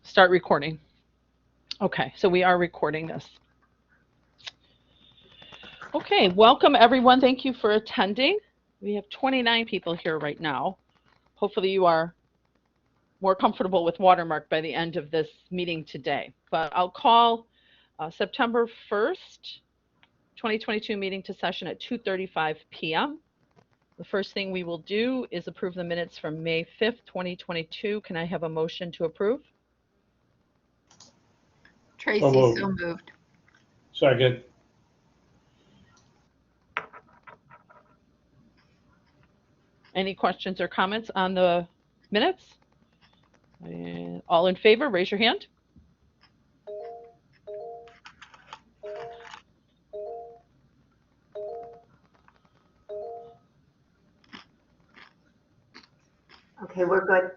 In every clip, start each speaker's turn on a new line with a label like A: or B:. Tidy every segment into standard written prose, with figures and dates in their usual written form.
A: Start recording. Okay, so we are recording this. Okay, welcome everyone. Thank you for attending. We have 29 people here right now. Hopefully you are more comfortable with Watermark by the end of this meeting today. But I'll call September 1st, 2022 meeting to session at 2:35 p.m. The first thing we will do is approve the minutes from May 5th, 2022. Can I have a motion to approve?
B: Tracy, so moved.
C: Second.
A: Any questions or comments on the minutes? All in favor, raise your hand.
D: Okay, we're good.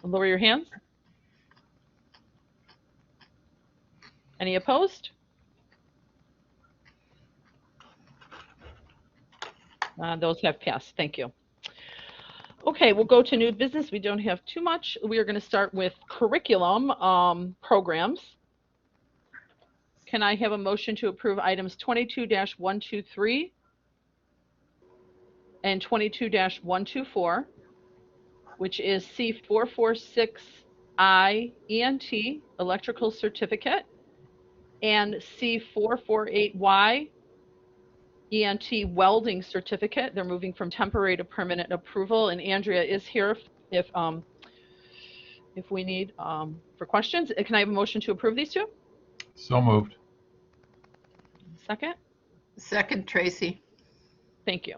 A: Lower your hands. Any opposed? Those have passed. Thank you. Okay, we'll go to new business. We don't have too much. We are going to start with curriculum programs. Can I have a motion to approve items 22-123 and 22-124, which is C446I ENT electrical certificate and C448Y ENT welding certificate. They're moving from temporary to permanent approval, and Andrea is here if we need for questions. Can I have a motion to approve these two?
E: So moved.
A: Second?
B: Second, Tracy.
A: Thank you.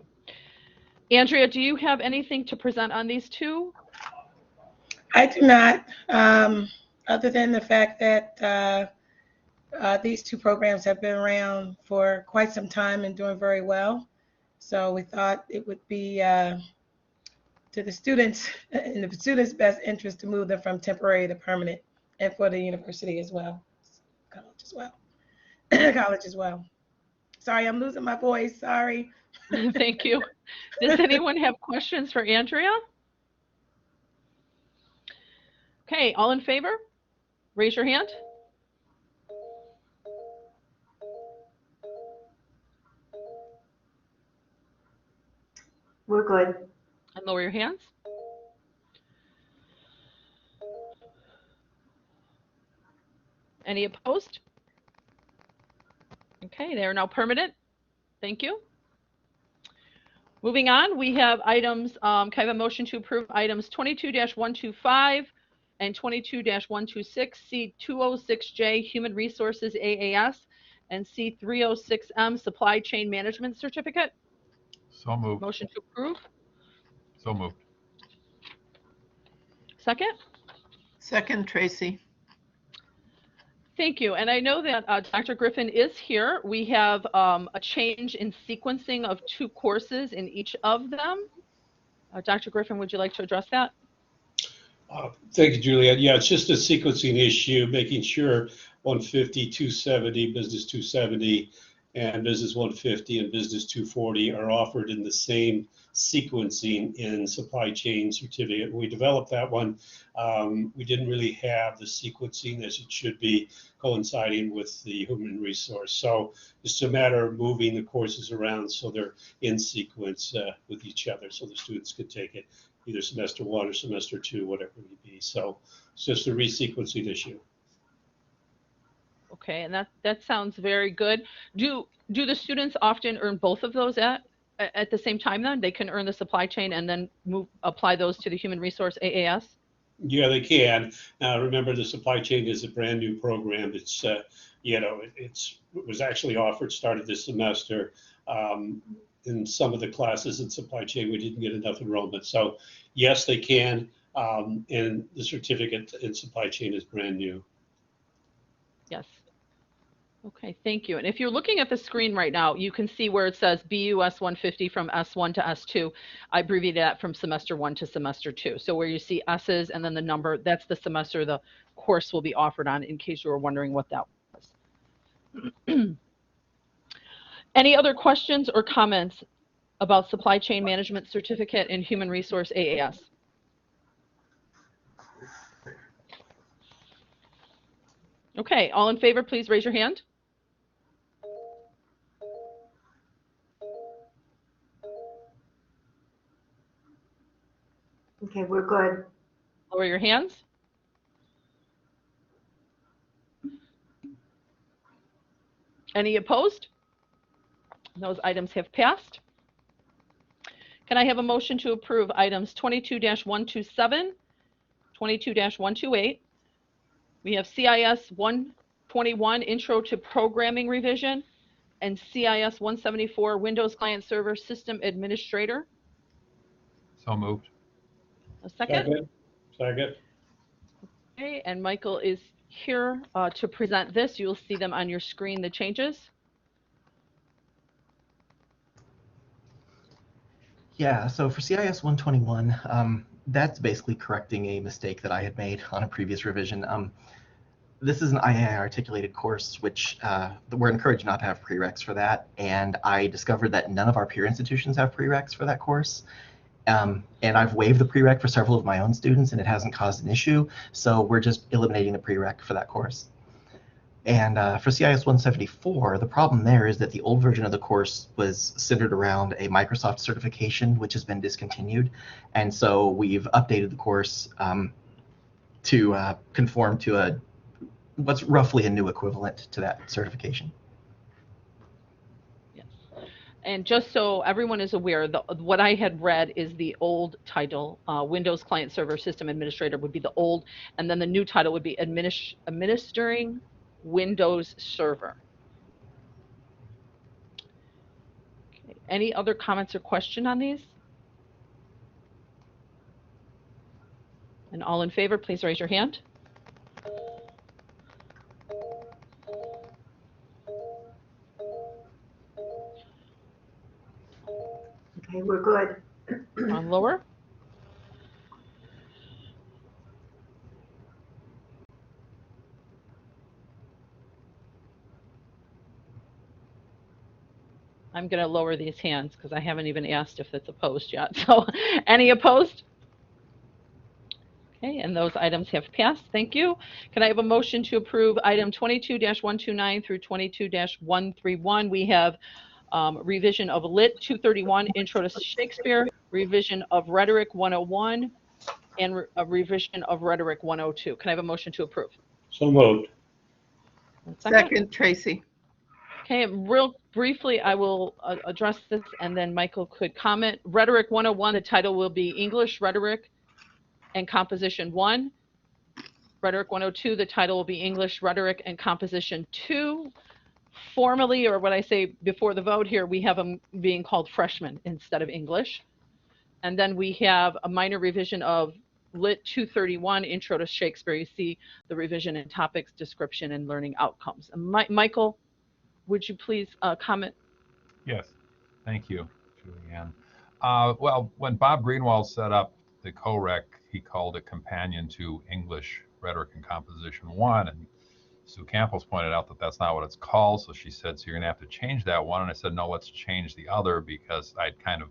A: Andrea, do you have anything to present on these two?
F: I do not, other than the fact that these two programs have been around for quite some time and doing very well. So we thought it would be to the students, in the students' best interest to move them from temporary to permanent, and for the university as well, college as well. College as well. Sorry, I'm losing my voice. Sorry.
A: Thank you. Does anyone have questions for Andrea? Okay, all in favor? Raise your hand.
D: We're good.
A: And lower your hands. Any opposed? Okay, they are now permanent. Thank you. Moving on, we have items, can I have a motion to approve items 22-125 and 22-126, C206J Human Resources AAS, and C306M Supply Chain Management Certificate?
E: So moved.
A: Motion to approve.
E: So moved.
A: Second?
B: Second, Tracy.
A: Thank you. And I know that Dr. Griffin is here. We have a change in sequencing of two courses in each of them. Dr. Griffin, would you like to address that?
C: Thank you, Juliet. Yeah, it's just a sequencing issue, making sure 150, 270, Business 270, and Business 150 and Business 240 are offered in the same sequencing in supply chain certificate. When we developed that one, we didn't really have the sequencing as it should be coinciding with the human resource. So it's a matter of moving the courses around so they're in sequence with each other so the students could take it either semester 1 or semester 2, whatever it may be. So it's just a resequencing issue.
A: Okay, and that sounds very good. Do the students often earn both of those at the same time then? They can earn the supply chain and then apply those to the human resource AAS?
C: Yeah, they can. Remember, the supply chain is a brand new program. It's, it was actually offered, started this semester. In some of the classes in supply chain, we didn't get enough enrollment. So yes, they can. And the certificate in supply chain is brand new.
A: Yes. Okay, thank you. And if you're looking at the screen right now, you can see where it says BUS 150 from S1 to S2. I abbreviated that from semester 1 to semester 2. So where you see S's and then the number, that's the semester the course will be offered on, in case you were wondering what that was. Any other questions or comments about supply chain management certificate and human resource AAS? Okay, all in favor, please raise your hand.
D: Okay, we're good.
A: Lower your hands. Any opposed? Those items have passed. Can I have a motion to approve items 22-127, 22-128? We have CIS 121, Intro to Programming Revision, and CIS 174, Windows Client Server System Administrator.
E: So moved.
A: A second?
C: Second.
A: Okay, and Michael is here to present this. You'll see them on your screen, the changes.
G: Yeah, so for CIS 121, that's basically correcting a mistake that I had made on a previous revision. This is an III articulated course, which we're encouraged not to have prereqs for that. And I discovered that none of our peer institutions have prereqs for that course. And I've waived the prereq for several of my own students, and it hasn't caused an issue. So we're just eliminating the prereq for that course. And for CIS 174, the problem there is that the old version of the course was centered around a Microsoft certification, which has been discontinued. And so we've updated the course to conform to what's roughly a new equivalent to that certification.
A: Yes. And just so everyone is aware, what I had read is the old title, Windows Client Server System Administrator would be the old, and then the new title would be Administering Windows Server. Okay. Any other comments or question on these? And all in favor, please raise your hand.
D: Okay, we're good.
A: On lower. I'm going to lower these hands because I haven't even asked if it's opposed yet. So any opposed? Okay, and those items have passed. Thank you. Can I have a motion to approve item 22-129 through 22-131? We have revision of Lit 231, Intro to Shakespeare, revision of Rhetoric 101, and a revision of Rhetoric 102. Can I have a motion to approve?
C: So moved.
B: Second, Tracy.
A: Okay, real briefly, I will address this and then Michael could comment. Rhetoric 101, the title will be English Rhetoric and Composition 1. Rhetoric 102, the title will be English Rhetoric and Composition 2. Formally, or what I say before the vote here, we have them being called freshmen instead of English. And then we have a minor revision of Lit 231, Intro to Shakespeare. You see the revision in topics, description, and learning outcomes. And Michael, would you please comment?
E: Yes, thank you, Julianne. Well, when Bob Greenwald set up the COREC, he called it Companion to English Rhetoric and Composition 1, and Sue Campos pointed out that that's not what it's called, so she said, so you're going to have to change that one, and I said, no, let's change the other, because I'd kind of,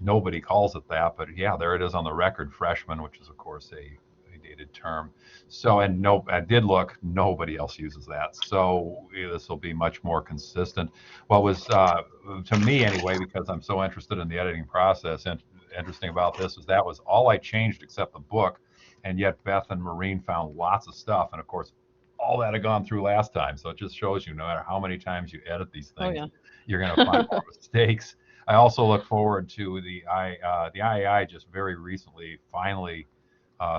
E: nobody calls it that, but yeah, there it is on the record, freshman, which is, of course, a dated term. So, and no, I did look, nobody else uses that. So this will be much more consistent. What was, to me anyway, because I'm so interested in the editing process, and interesting about this is that was all I changed except the book. And yet Beth and Maureen found lots of stuff. And of course, all that had gone through last time. So it just shows you, no matter how many times you edit these things, you're going to find more mistakes. I also look forward to the IAI just very recently, finally,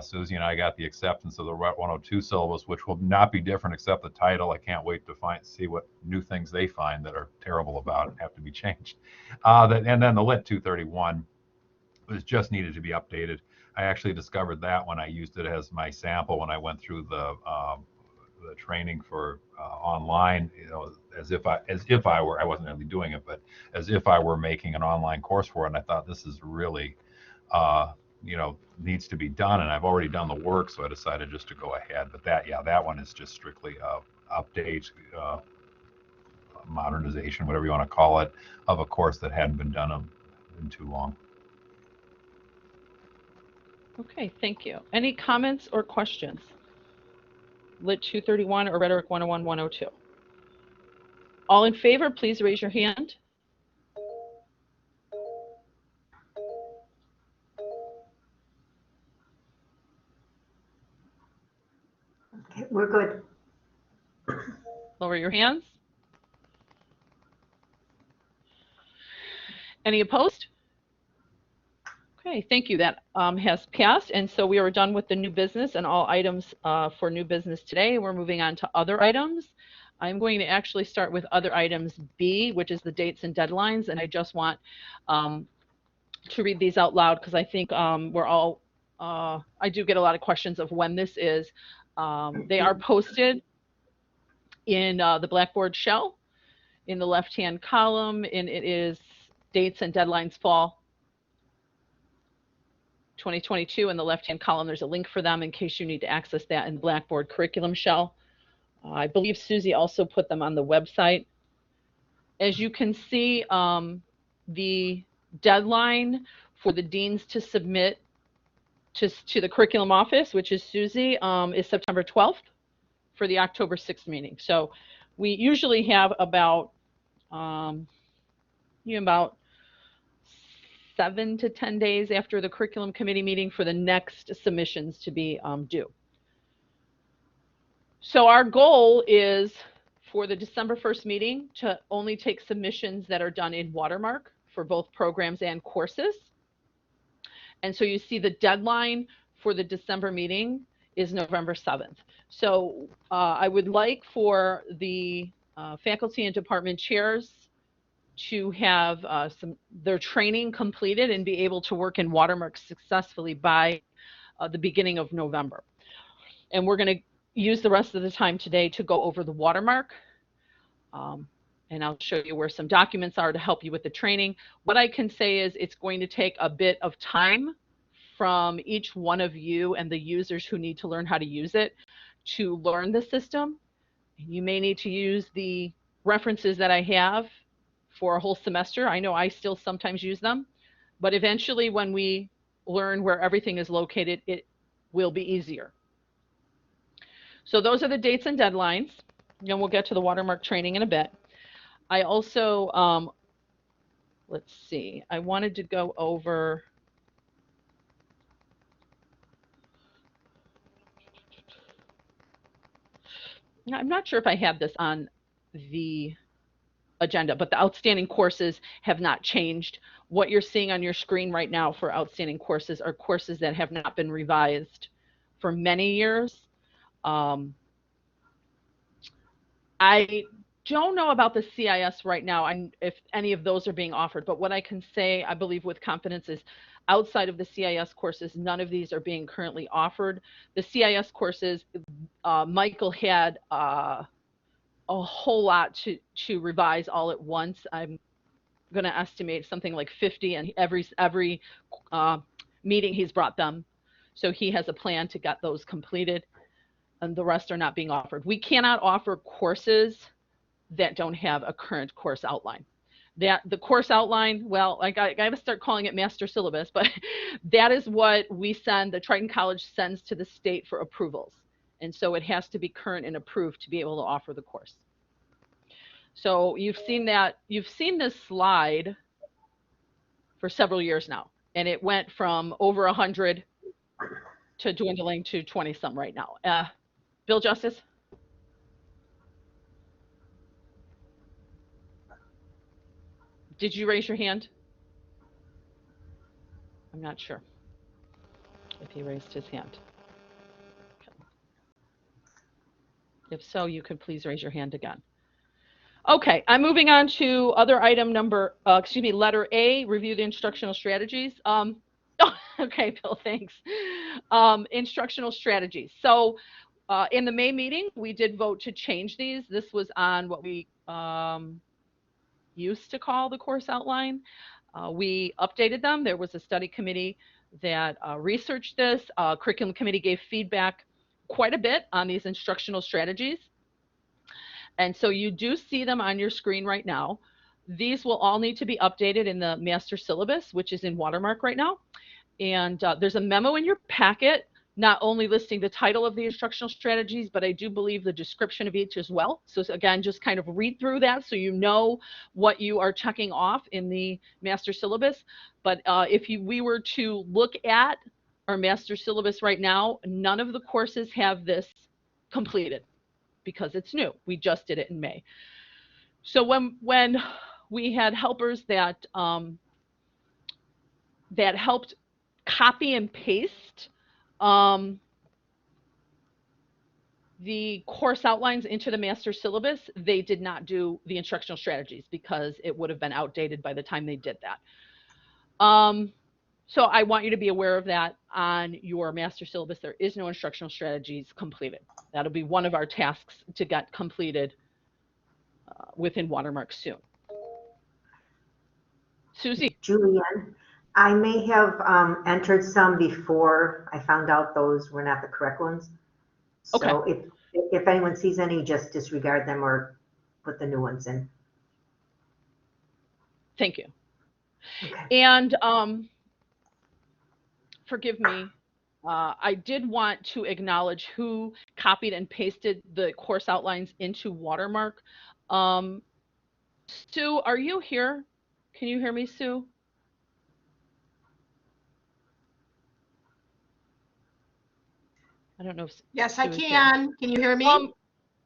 E: Susie and I got the acceptance of the 102 syllabus, which will not be different except the title. I can't wait to see what new things they find that are terrible about it and have to be changed. And then the Lit 231 was just needed to be updated. I actually discovered that when I used it as my sample when I went through the training for online, as if I were, I wasn't really doing it, but as if I were making an online course for it. And I thought, this is really, needs to be done, and I've already done the work, so I decided just to go ahead. But that one is just strictly update, modernization, whatever you want to call it, of a course that hadn't been done in too long.
A: Okay, thank you. Any comments or questions? Lit 231 or Rhetoric 101, 102? All in favor, please raise your hand.
D: Okay, we're good.
A: Lower your hands. Any opposed? Okay, thank you. That has passed. And so we are done with the new business and all items for new business today. We're moving on to other items. I'm going to actually start with other items B, which is the dates and deadlines. And I just want to read these out loud because I think we're all, I do get a lot of questions of when this is. They are posted in the Blackboard shell in the left-hand column, and it is dates and deadlines fall 2022. In the left-hand column, there's a link for them in case you need to access that in Blackboard curriculum shell. I believe Susie also put them on the website. As you can see, the deadline for the deans to submit to the curriculum office, which is Susie, is September 12th for the October 6th meeting. So we usually have about 7 to 10 days after the curriculum committee meeting for the next submissions to be due. So our goal is for the December 1st meeting to only take submissions that are done in Watermark for both programs and courses. And so you see the deadline for the December meeting is November 7th. So I would like for the faculty and department chairs to have their training completed and be able to work in Watermark successfully by the beginning of November. And we're going to use the rest of the time today to go over the Watermark. And I'll show you where some documents are to help you with the training. What I can say is it's going to take a bit of time from each one of you and the users who need to learn how to use it to learn the system. You may need to use the references that I have for a whole semester. I know I still sometimes use them, but eventually when we learn where everything is located, it will be easier. So those are the dates and deadlines, and we'll get to the Watermark training in a bit. I also, let's see, I wanted to go over, I'm not sure if I have this on the agenda, but the outstanding courses have not changed. What you're seeing on your screen right now for outstanding courses are courses that have not been revised for many years. I don't know about the CIS right now and if any of those are being offered, but what I can say, I believe with confidence, is outside of the CIS courses, none of these are being currently offered. The CIS courses, Michael had a whole lot to revise all at once. I'm going to estimate something like 50, and every meeting he's brought them. So he has a plan to get those completed, and the rest are not being offered. We cannot offer courses that don't have a current course outline. That the course outline, well, I got to start calling it master syllabus, but that is what we send, the Triton College sends to the state for approvals. And so it has to be current and approved to be able to offer the course. So you've seen this slide for several years now, and it went from over 100 to dwindling to 20 some right now. Bill Justice? Did you raise your hand? I'm not sure if he raised his hand. If so, you could please raise your hand again. Okay, I'm moving on to other item number, letter A, review the instructional strategies. Okay, Bill, thanks. Instructional strategies. So in the May meeting, we did vote to change these. This was on what we used to call the course outline. We updated them. There was a study committee that researched this. Curriculum committee gave feedback quite a bit on these instructional strategies. And so you do see them on your screen right now. These will all need to be updated in the master syllabus, which is in Watermark right now. And there's a memo in your packet not only listing the title of the instructional strategies, but I do believe the description of each as well. So again, just kind of read through that so you know what you are checking off in the master syllabus. But if we were to look at our master syllabus right now, none of the courses have this completed because it's new. We just did it in May. So when we had helpers that that helped copy and paste the course outlines into the master syllabus, they did not do the instructional strategies because it would have been outdated by the time they did that. So I want you to be aware of that on your master syllabus. There is no instructional strategies completed. That'll be one of our tasks to get completed within Watermark soon. Susie.
D: Julianne, I may have entered some before I found out those were not the correct ones. So if anyone sees any, just disregard them or put the new ones in.
A: Thank you.
D: Okay.
A: And forgive me, I did want to acknowledge who copied and pasted the course outlines into Watermark. Sue, are you here? Can you hear me, Sue? I don't know if
B: Yes,
A: Sue
B: I
A: is here.
B: can. Can you hear me?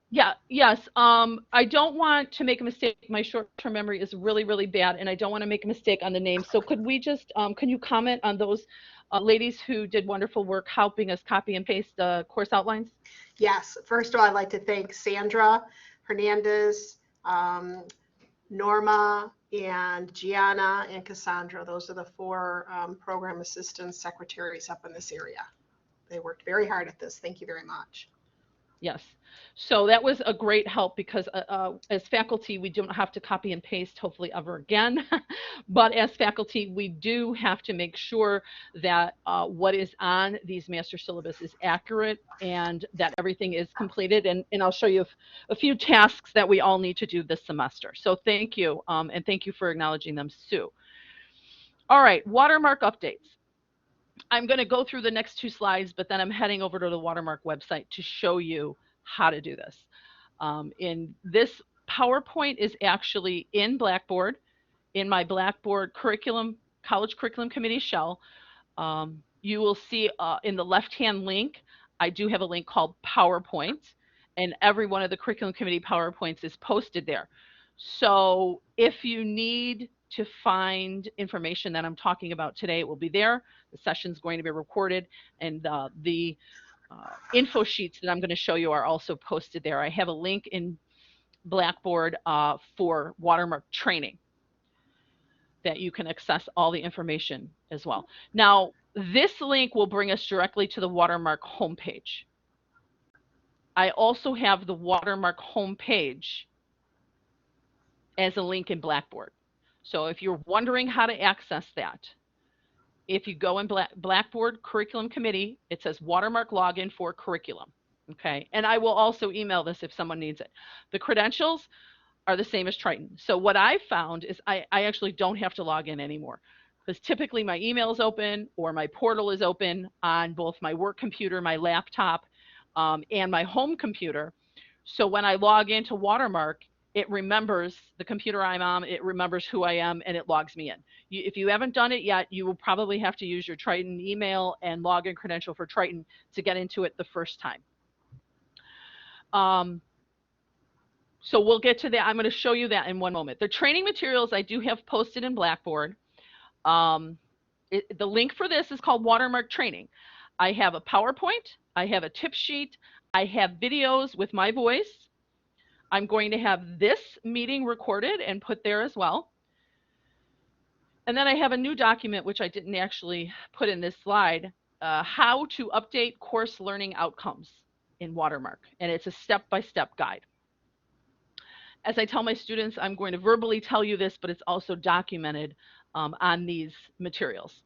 A: Yeah, yes. I don't want to make a mistake. My short-term memory is really, really bad, and I don't want to make a mistake on the name. So could we just, can you comment on those ladies who did wonderful work helping us copy and paste the course outlines?
B: Yes. First of all, I'd like to thank Sandra Hernandez, Norma, and Gianna and Cassandra. Those are the 4 program assistants, secretaries up in this area. They worked very hard at this. Thank you very much.
A: Yes. So that was a great help because as faculty, we don't have to copy and paste hopefully ever again. But as faculty, we do have to make sure that what is on these master syllabus is accurate and that everything is completed. And I'll show you a few tasks that we all need to do this semester. So thank you. And thank you for acknowledging them, Sue. All right, Watermark updates. I'm going to go through the next 2 slides, but then I'm heading over to the Watermark website to show you how to do this. In this PowerPoint is actually in Blackboard, in my Blackboard curriculum, college curriculum committee shell. You will see in the left-hand link, I do have a link called PowerPoint, and every one of the curriculum committee PowerPoints is posted there. So if you need to find information that I'm talking about today, it will be there. The session is going to be recorded, and the info sheets that I'm going to show you are also posted there. I have a link in Blackboard for Watermark training that you can access all the information as well. Now, this link will bring us directly to the Watermark homepage. I also have the Watermark homepage as a link in Blackboard. So if you're wondering how to access that, if you go in Blackboard Curriculum Committee, it says Watermark login for curriculum. Okay, and I will also email this if someone needs it. The credentials are the same as Triton. So what I found is I actually don't have to log in anymore because typically my email is open or my portal is open on both my work computer, my laptop, and my home computer. So when I log into Watermark, it remembers the computer I'm on, it remembers who I am, and it logs me in. If you haven't done it yet, you will probably have to use your Triton email and login credential for Triton to get into it the first time. So we'll get to that. I'm going to show you that in one moment. The training materials I do have posted in Blackboard. The link for this is called Watermark Training. I have a PowerPoint, I have a tip sheet, I have videos with my voice. I'm going to have this meeting recorded and put there as well. And then I have a new document, which I didn't actually put in this slide, how to update course learning outcomes in Watermark. And it's a step-by-step guide. As I tell my students, I'm going to verbally tell you this, but it's also documented on these materials.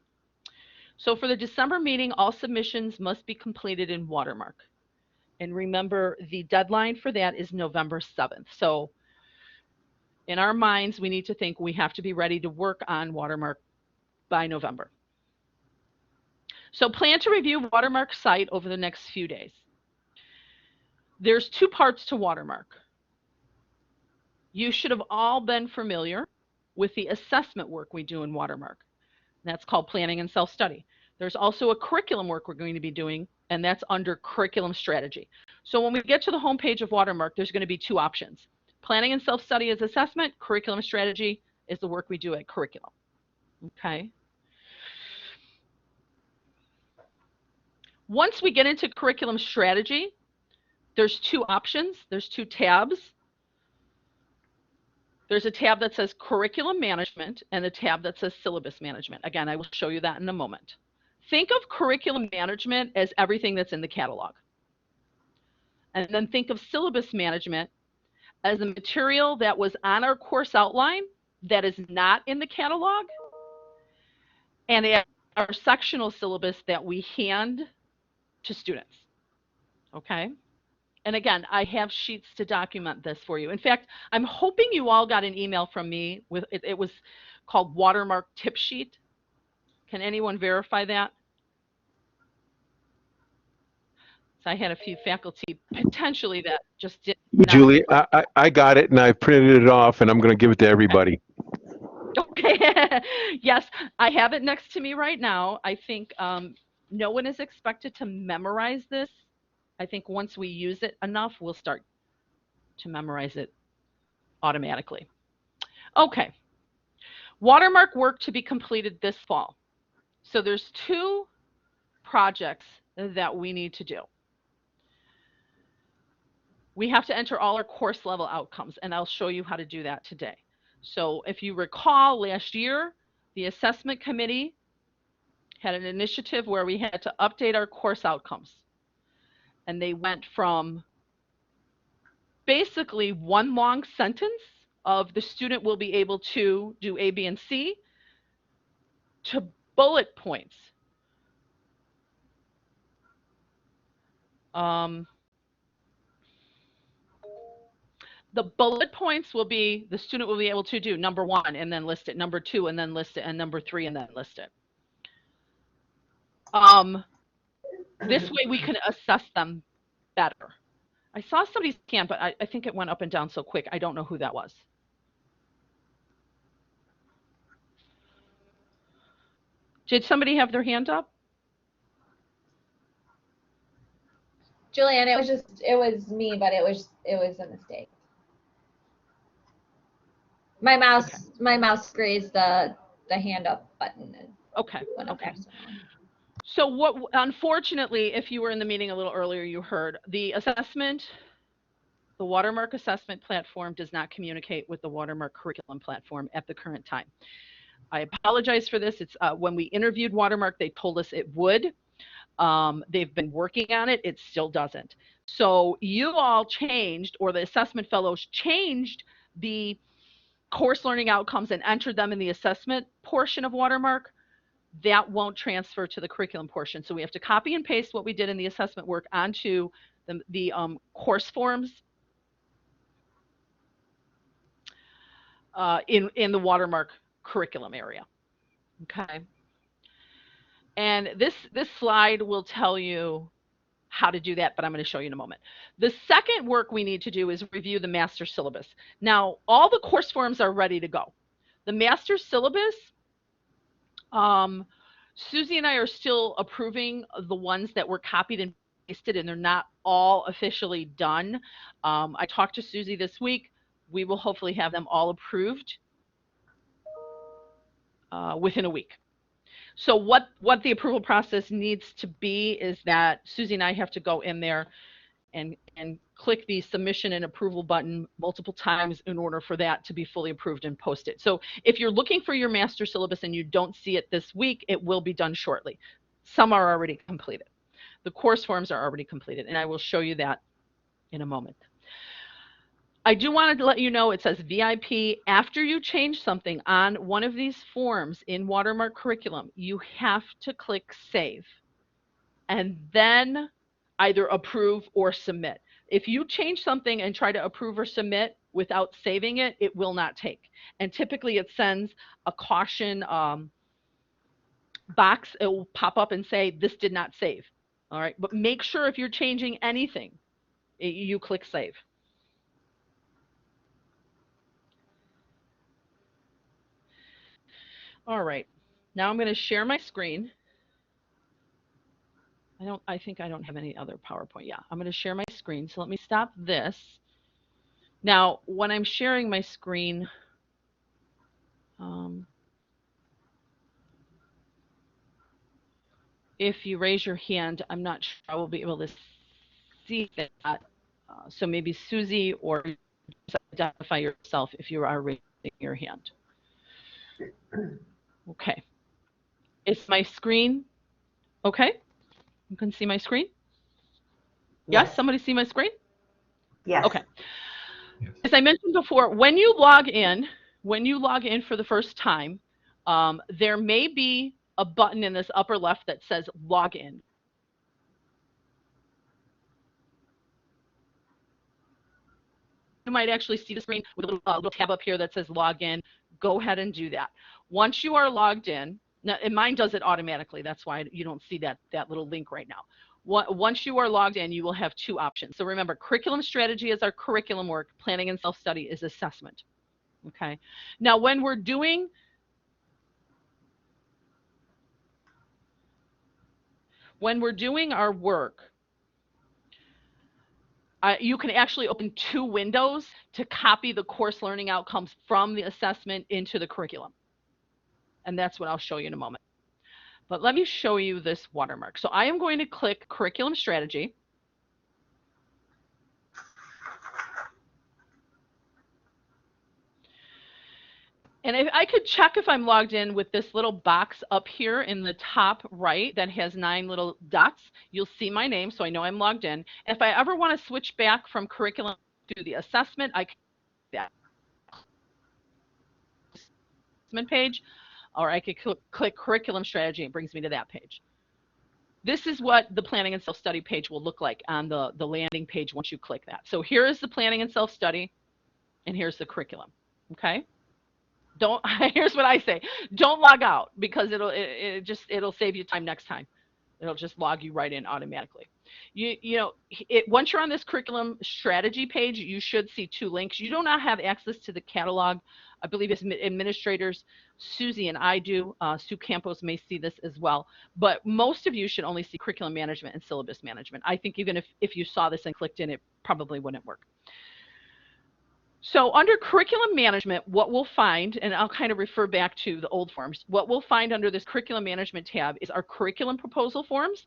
A: So for the December meeting, all submissions must be completed in Watermark. And remember, the deadline for that is November 7th. So in our minds, we need to think we have to be ready to work on Watermark by November. So plan to review Watermark site over the next few days. There's 2 parts to Watermark. You should have all been familiar with the assessment work we do in Watermark. That's called planning and self-study. There's also a curriculum work we're going to be doing, and that's under curriculum strategy. So when we get to the homepage of Watermark, there's going to be 2 options. Planning and self-study is assessment, curriculum strategy is the work we do at curriculum. Okay. Once we get into curriculum strategy, there's 2 options, there's 2 tabs. There's a tab that says curriculum management and a tab that says syllabus management. Again, I will show you that in a moment. Think of curriculum management as everything that's in the catalog. And then think of syllabus management as the material that was on our course outline that is not in the catalog, and our sectional syllabus that we hand to students. Okay? And again, I have sheets to document this for you. In fact, I'm hoping you all got an email from me with it was called Watermark Tip Sheet. Can anyone verify that? So I had a few faculty potentially that just did not.
H: Julie, I got it and I printed it off and I'm going to give it to everybody.
A: Okay. Yes, I have it next to me right now. I think no one is expected to memorize this. I think once we use it enough, we'll start to memorize it automatically. Okay. Watermark work to be completed this fall. So there's 2 projects that we need to do. We have to enter all our course level outcomes, and I'll show you how to do that today. So if you recall, last year, the assessment committee had an initiative where we had to update our course outcomes. And they went from basically 1 long sentence of the student will be able to do A, B, and C to bullet points. The bullet points will be, the student will be able to do number 1 and then list it, number 2 and then list it, and number 3 and then list it. This way we can assess them better. I saw somebody's hand, but I think it went up and down so quick. I don't know who that was. Did somebody have their hand up?
I: Julianne, it was me, but it was a mistake. My mouse grazed the hand up button.
A: Okay. Okay. So what, unfortunately, if you were in the meeting a little earlier, you heard the assessment, the Watermark assessment platform does not communicate with the Watermark curriculum platform at the current time. I apologize for this. It's when we interviewed Watermark, they told us it would. They've been working on it. It still doesn't. So you all changed, or the assessment fellows changed the course learning outcomes and entered them in the assessment portion of Watermark. That won't transfer to the curriculum portion. So we have to copy and paste what we did in the assessment work onto the course forms in the Watermark curriculum area. Okay. And this slide will tell you how to do that, but I'm going to show you in a moment. The second work we need to do is review the master syllabus. Now, all the course forms are ready to go. The master syllabus, Susie and I are still approving the ones that were copied and pasted, and they're not all officially done. I talked to Susie this week. We will hopefully have them all approved within a week. So what the approval process needs to be is that Susie and I have to go in there and click the submission and approval button multiple times in order for that to be fully approved and posted. So if you're looking for your master syllabus and you don't see it this week, it will be done shortly. Some are already completed. The course forms are already completed, and I will show you that in a moment. I do want to let you know it says VIP. After you change something on one of these forms in Watermark curriculum, you have to click save and then either approve or submit. If you change something and try to approve or submit without saving it, it will not take. And typically it sends a caution box, it will pop up and say, this did not save. All right, but make sure if you're changing anything, you click save. All right, now I'm going to share my screen. I think I don't have any other PowerPoint. Yeah, I'm going to share my screen. So let me stop this. Now, when I'm sharing my screen, if you raise your hand, I'm not sure I will be able to see that. So maybe Susie, or identify yourself if you are raising your hand. Okay. Is my screen okay? You can see my screen? Yes, somebody see my screen?
D: Yes.
A: Okay.
E: Yes.
A: As I mentioned before, when you log in for the first time, there may be a button in this upper left that says login. You might actually see the screen with a little tab up here that says login. Go ahead and do that. Once you are logged in, now, and mine does it automatically. That's why you don't see that little link right now. Once you are logged in, you will have two options. So remember, curriculum strategy is our curriculum work. Planning and self-study is assessment. Okay. Now, when we're doing our work, you can actually open two windows to copy the course learning outcomes from the assessment into the curriculum. And that's what I'll show you in a moment. But let me show you this watermark. So I am going to click curriculum strategy. And if I could check if I'm logged in with this little box up here in the top right that has 9 little dots, you'll see my name, so I know I'm logged in. And if I ever want to switch back from curriculum to the assessment, I can do that. Assessment page, or I could click curriculum strategy. It brings me to that page. This is what the planning and self-study page will look like on the landing page once you click that. So here is the planning and self-study, and here's the curriculum. Okay. Here's what I say. Don't log out, because it'll save you time next time. It'll just log you right in automatically. Once you're on this curriculum strategy page, you should see two links. You do not have access to the catalog. I believe as administrators, Susie and I do. Sue Campos may see this as well. But most of you should only see curriculum management and syllabus management. I think even if you saw this and clicked in, it probably wouldn't work. So under curriculum management, what we'll find, and I'll kind of refer back to the old forms, what we'll find under this curriculum management tab is our curriculum proposal forms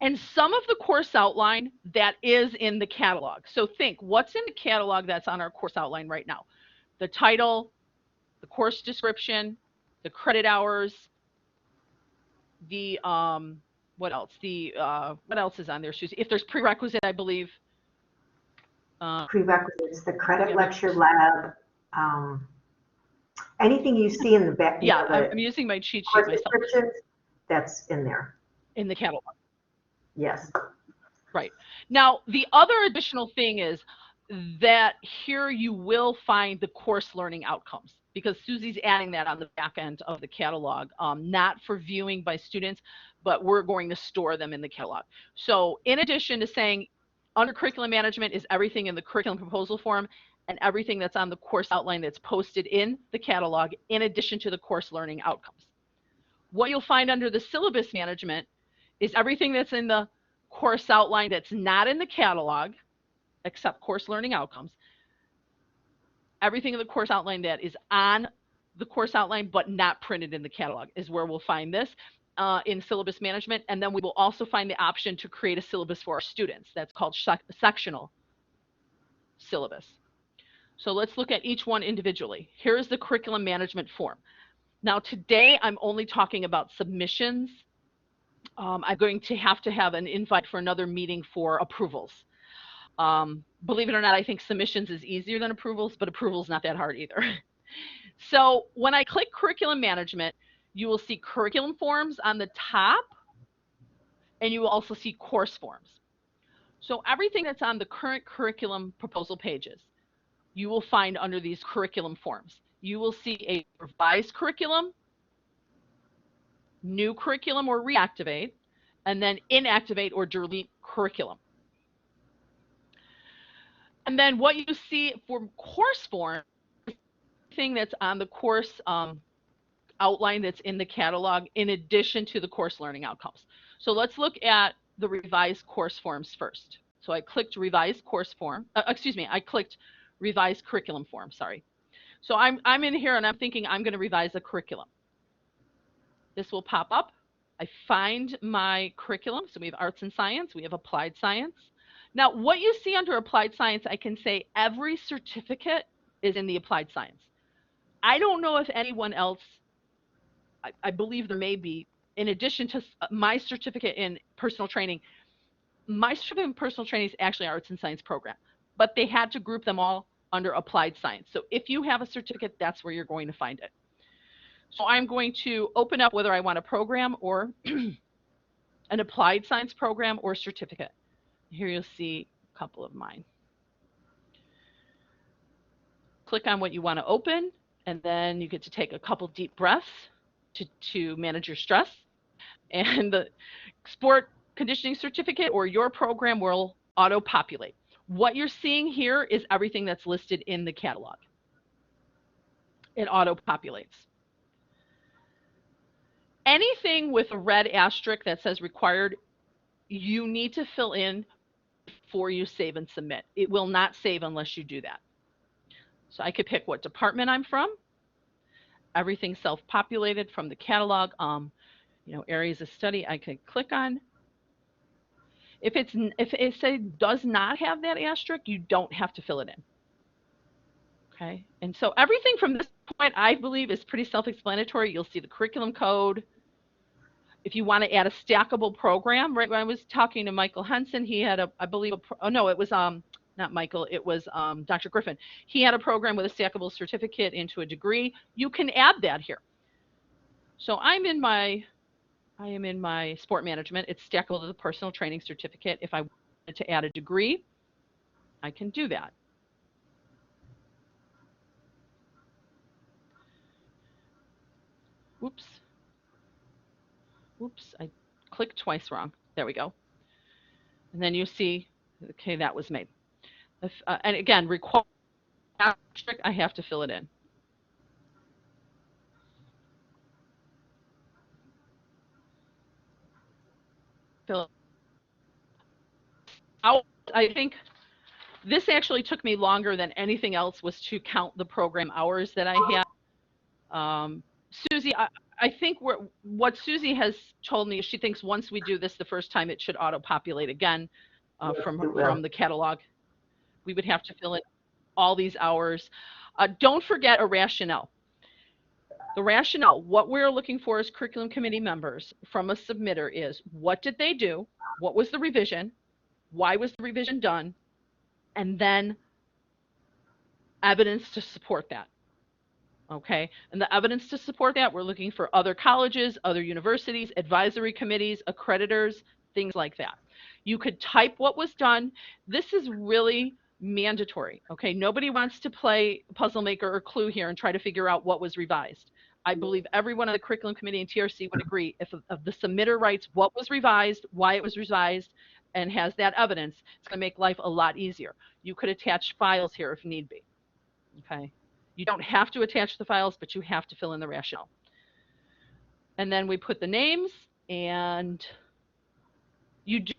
A: and some of the course outline that is in the catalog. So think, what's in the catalog that's on our course outline right now? The title, the course description, the credit hours, the, what else? What else is on there, Susie? If there's prerequisite, I believe.
D: Prerequisites, the credit lecture lab, anything you see in the back.
A: Yeah, I'm using my cheat sheet myself.
D: That's in there.
A: In the catalog.
D: Yes.
A: Right. Now, the other additional thing is that here you will find the course learning outcomes, because Susie's adding that on the back end of the catalog, not for viewing by students, but we're going to store them in the catalog. So in addition to saying under curriculum management is everything in the curriculum proposal form and everything that's on the course outline that's posted in the catalog, in addition to the course learning outcomes. What you'll find under the syllabus management is everything that's in the course outline that's not in the catalog, except course learning outcomes. Everything in the course outline that is on the course outline but not printed in the catalog is where we'll find this in syllabus management. And then we will also find the option to create a syllabus for our students. That's called sectional syllabus. So let's look at each one individually. Here is the curriculum management form. Now today I'm only talking about submissions. I'm going to have an invite for another meeting for approvals. Believe it or not, I think submissions is easier than approvals, but approvals not that hard either. So when I click curriculum management, you will see curriculum forms on the top, and you will also see course forms. So everything that's on the current curriculum proposal pages, you will find under these curriculum forms. You will see a revised curriculum, new curriculum or reactivate, and then inactivate or delete curriculum. And then what you see for course form, thing that's on the course outline that's in the catalog in addition to the course learning outcomes. So let's look at the revised course forms first. So I clicked revised course form, I clicked revised curriculum form, sorry. So I'm in here and I'm thinking I'm going to revise a curriculum. This will pop up. I find my curriculum. So we have arts and science, we have applied science. Now, what you see under applied science, I can say every certificate is in the applied science. I don't know if anyone else, I believe there may be, in addition to my certificate in personal training, my certificate in personal training is actually arts and science program, but they had to group them all under applied science. So if you have a certificate, that's where you're going to find it. So I'm going to open up whether I want a program or an applied science program or certificate. Here you'll see a couple of mine. Click on what you want to open, and then you get to take a couple deep breaths to manage your stress. And the sport conditioning certificate or your program will auto-populate. What you're seeing here is everything that's listed in the catalog. It auto-populates. Anything with a red asterisk that says required, you need to fill in before you save and submit. It will not save unless you do that. So I could pick what department I'm from. Everything self-populated from the catalog. Areas of study I could click on. If it does not have that asterisk, you don't have to fill it in. Okay, and so everything from this point, I believe, is pretty self-explanatory. You'll see the curriculum code. If you want to add a stackable program, right? When I was talking to Michael Henson, he had not Michael, it was Dr. Griffin. He had a program with a stackable certificate into a degree. You can add that here. So I am in my sport management. It's stackable to the personal training certificate. If I wanted to add a degree, I can do that. Oops, I clicked twice wrong. There we go. And then you see, okay, that was made. And again, require asterisk, I have to fill it in. I think this actually took me longer than anything else was to count the program hours that I had. Susie, I think what Susie has told me is she thinks once we do this the first time, it should auto-populate again from the catalog. We would have to fill in all these hours. Don't forget a rationale. The rationale, what we're looking for as curriculum committee members from a submitter is, what did they do? What was the revision? Why was the revision done? And then evidence to support that. Okay, and the evidence to support that, we're looking for other colleges, other universities, advisory committees, accreditors, things like that. You could type what was done. This is really mandatory. Okay, nobody wants to play puzzle maker or clue here and try to figure out what was revised. I believe everyone on the curriculum committee and TRC would agree if the submitter writes what was revised, why it was revised, and has that evidence, it's going to make life a lot easier. You could attach files here if need be. Okay. You don't have to attach the files, but you have to fill in the rationale. And then we put the names, and you do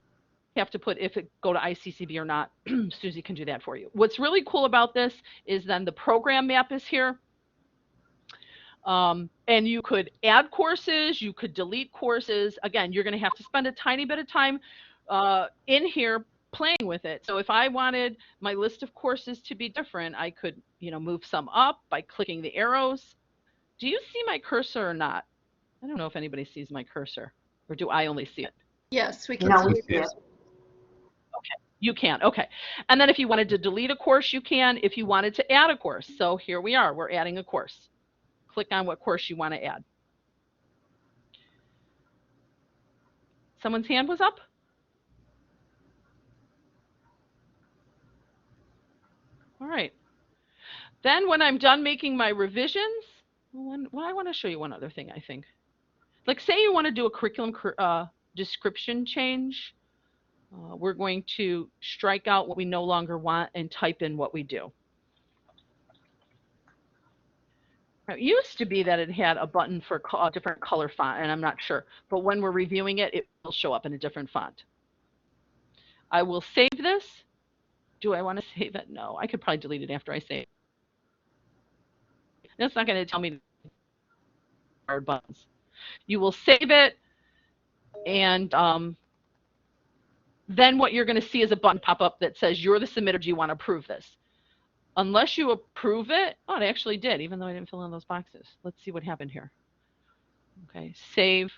A: have to put if it go to ICCB or not. Susie can do that for you. What's really cool about this is then the program map is here. And you could add courses, you could delete courses. Again, you're going to have to spend a tiny bit of time in here playing with it. So if I wanted my list of courses to be different, I could, move some up by clicking the arrows. Do you see my cursor or not? I don't know if anybody sees my cursor, or do I only see it?
B: Yes, we can
D: No,
B: see
D: we
B: it.
D: see it.
A: Okay, you can. Okay. And then if you wanted to delete a course, you can. If you wanted to add a course. So here we are. We're adding a course. Click on what course you want to add. Someone's hand was up? All right. Then when I'm done making my revisions, I want to show you one other thing, I think. like say you want to do a curriculum description change, we're going to strike out what we no longer want and type in what we do. It used to be that it had a button for a different color font, and I'm not sure. But when we're reviewing it, it will show up in a different font. I will save this. Do I want to save it? No, I could probably delete it after I save it. That's not going to tell me hard buttons. You will save it, and then what you're going to see is a button pop up that says you're the submitter. Do you want to approve this? Unless you approve it, oh, it actually did, even though I didn't fill in those boxes. Let's see what happened here. Okay, save,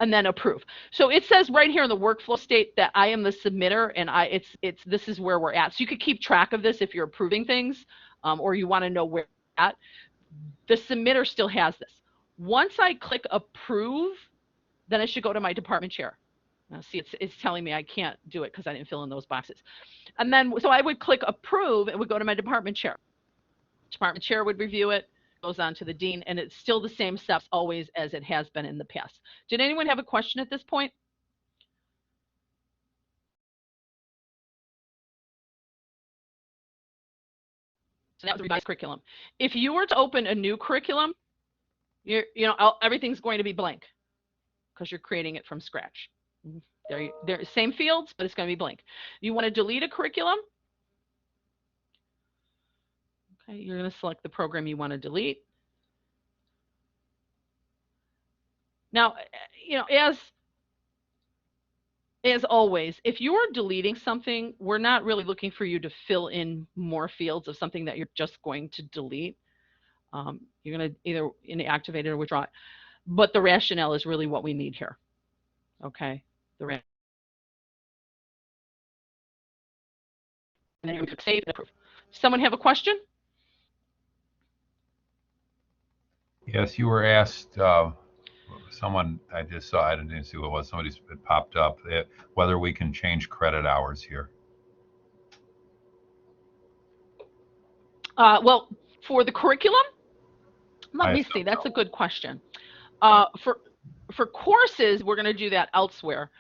A: and then approve. So it says right here in the workflow state that I am the submitter, and this is where we're at. So you could keep track of this if you're approving things, or you want to know where we're at. The submitter still has this. Once I click approve, then I should go to my department chair. Now see, it's telling me I can't do it because I didn't fill in those boxes. And then, so I would click approve, and would go to my department chair. Department chair would review it, goes on to the dean, and it's still the same steps always as it has been in the past. Did anyone have a question at this point? So that was revised curriculum. If you were to open a new curriculum, everything's going to be blank because you're creating it from scratch. They're same fields, but it's going to be blank. You want to delete a curriculum? Okay, you're going to select the program you want to delete. Now, as always, if you're deleting something, we're not really looking for you to fill in more fields of something that you're just going to delete. You're going to either inactivate it or withdraw it. But the rationale is really what we need here. Okay, and then you're going to save and approve. Someone have a question?
E: Yes, you were asked, someone, I just saw, I didn't see what it was, somebody popped up, whether we can change credit hours here.
A: Well, for the curriculum, let me see, that's a good question. For courses, we're going to do that elsewhere.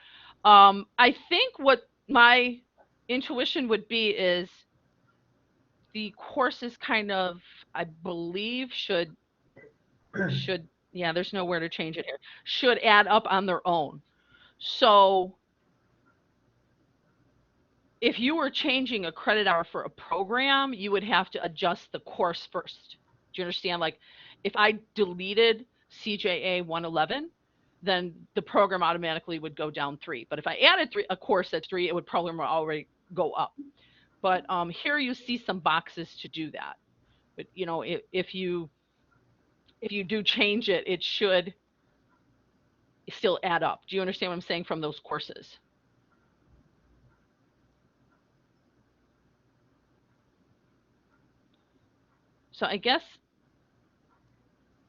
A: I think what my intuition would be is the courses kind of, I believe, should, yeah, there's nowhere to change it here, should add up on their own. So if you were changing a credit hour for a program, you would have to adjust the course first. Do you understand? Like if I deleted CJA 111, then the program automatically would go down 3. But if I added a course that's 3, it would probably already go up. But here you see some boxes to do that. But if you do change it, it should still add up. Do you understand what I'm saying from those courses? So I guess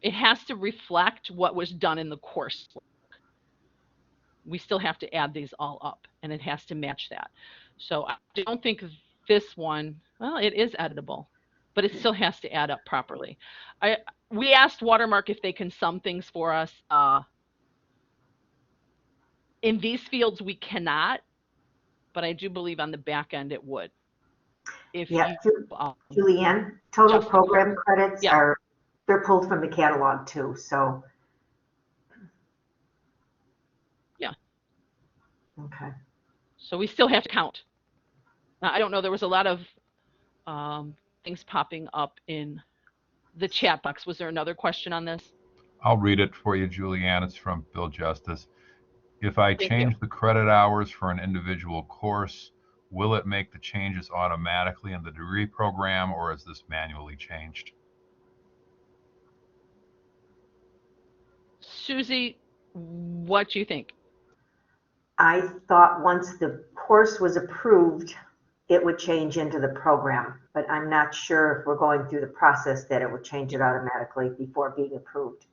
A: it has to reflect what was done in the course. We still have to add these all up, and it has to match that. So I don't think this one, well, it is editable, but it still has to add up properly. We asked Watermark if they can sum things for us. In these fields, we cannot, but I do believe on the back end it would.
D: Julianne, total program credits they're pulled from the catalog too, so.
A: Yeah.
D: Okay.
A: So we still have to count. Now, I don't know, there was a lot of things popping up in the chat box. Was there another question on this?
E: I'll read it for you, Julianne. It's from Bill Justice. If I change the credit hours for an individual course, will it make the changes automatically in the degree program, or is this manually changed?
A: Susie, what do you think?
D: I thought once the course was approved, it would change into the program, but I'm not sure if we're going through the process that it would change it automatically before being approved.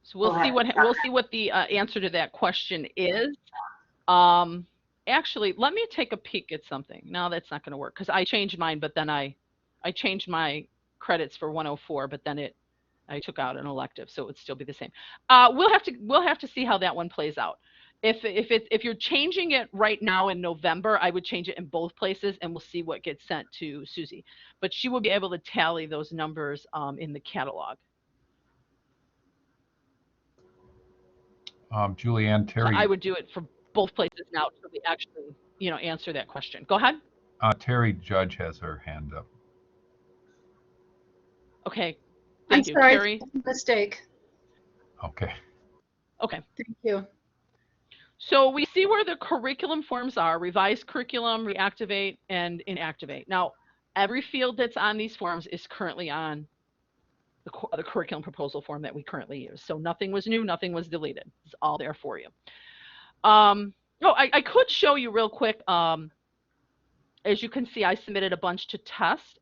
A: So we'll see what the answer to that question is. Actually, let me take a peek at something. No, that's not going to work because I changed mine, but then I changed my credits for 104, but then it I took out an elective, so it would still be the same. We'll have to see how that one plays out. If you're changing it right now in November, I would change it in both places, and we'll see what gets sent to Susie. But she will be able to tally those numbers in the catalog.
E: Julianne, Terry.
A: So I would do it for both places now so we actually, answer that question. Go ahead.
E: Terry Judge has her hand up.
A: Okay.
J: I'm
A: Thank you,
J: sorry,
A: Terry.
J: mistake.
E: Okay.
A: Okay.
J: Thank you.
A: So we see where the curriculum forms are: revised curriculum, reactivate, and inactivate. Now, every field that's on these forms is currently on the curriculum proposal form that we currently use. So nothing was new, nothing was deleted. It's all there for you. I could show you real quick. As you can see, I submitted a bunch to test.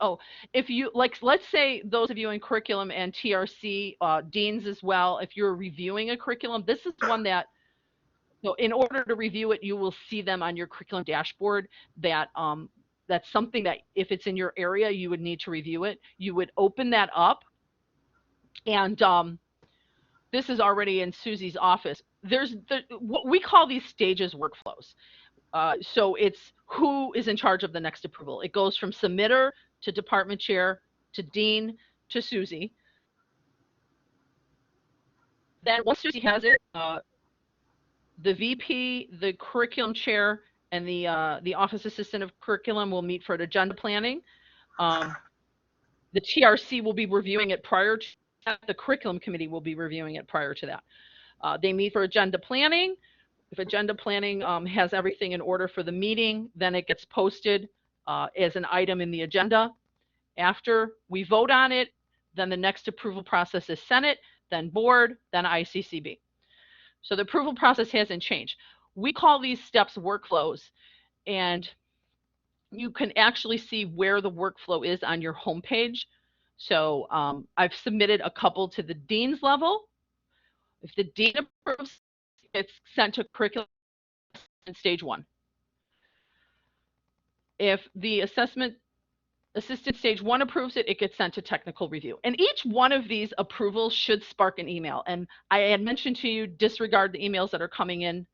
A: If you, let's say those of you in curriculum and TRC, deans as well, if you're reviewing a curriculum, this is one that, in order to review it, you will see them on your curriculum dashboard. That's something that if it's in your area, you would need to review it. You would open that up, and this is already in Susie's office. There's what we call these stages workflows. So it's who is in charge of the next approval. It goes from submitter to department chair to dean to Susie. Then once Susie has it, the VP, the curriculum chair, and the office assistant of curriculum will meet for agenda planning. The TRC will be reviewing it prior to that. The curriculum committee will be reviewing it prior to that. They meet for agenda planning. If agenda planning has everything in order for the meeting, then it gets posted as an item in the agenda. After we vote on it, then the next approval process is Senate, then board, then ICCB. So the approval process hasn't changed. We call these steps workflows, and you can actually see where the workflow is on your homepage. So I've submitted a couple to the dean's level. If the dean approves, it's sent to curriculum in stage 1. If the assessment assistant stage 1 approves it, it gets sent to technical review. And each one of these approvals should spark an email. And I had mentioned to you, disregard the emails that are coming in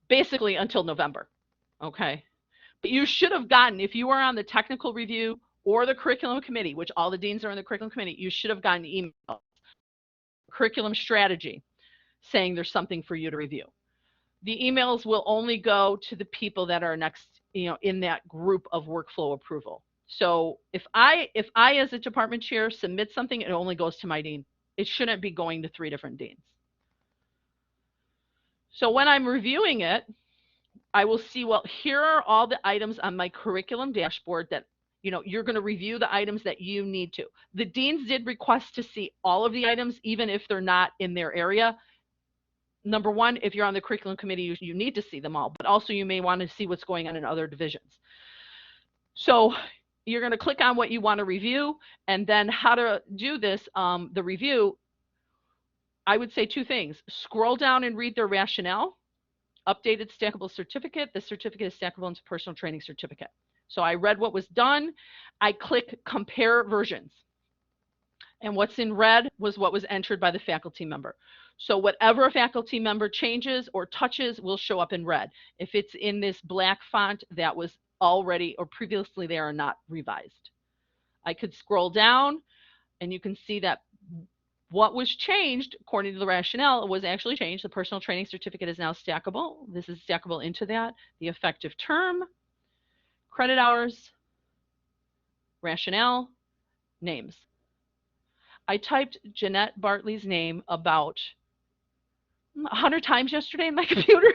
A: basically until November. Okay. But you should have gotten, if you are on the technical review or the curriculum committee, which all the deans are in the curriculum committee, you should have gotten email, curriculum strategy, saying there's something for you to review. The emails will only go to the people that are next, in that group of workflow approval. So if I as a department chair submit something, it only goes to my dean. It shouldn't be going to 3 different deans. So when I'm reviewing it, I will see, well, here are all the items on my curriculum dashboard that, you're going to review the items that you need to. The deans did request to see all of the items, even if they're not in their area. Number one, if you're on the curriculum committee, you need to see them all, but also you may want to see what's going on in other divisions. So you're going to click on what you want to review, and then how to do this, the review. I would say 2 things. Scroll down and read their rationale. Updated stackable certificate. The certificate is stackable into personal training certificate. So I read what was done. I click compare versions. And what's in red was what was entered by the faculty member. So whatever a faculty member changes or touches will show up in red. If it's in this black font, that was already or previously there and not revised. I could scroll down and you can see that what was changed according to the rationale was actually changed. The personal training certificate is now stackable. This is stackable into that. The effective term, credit hours, rationale, names. I typed Jeanette Bartley's name about 100 times yesterday in my computer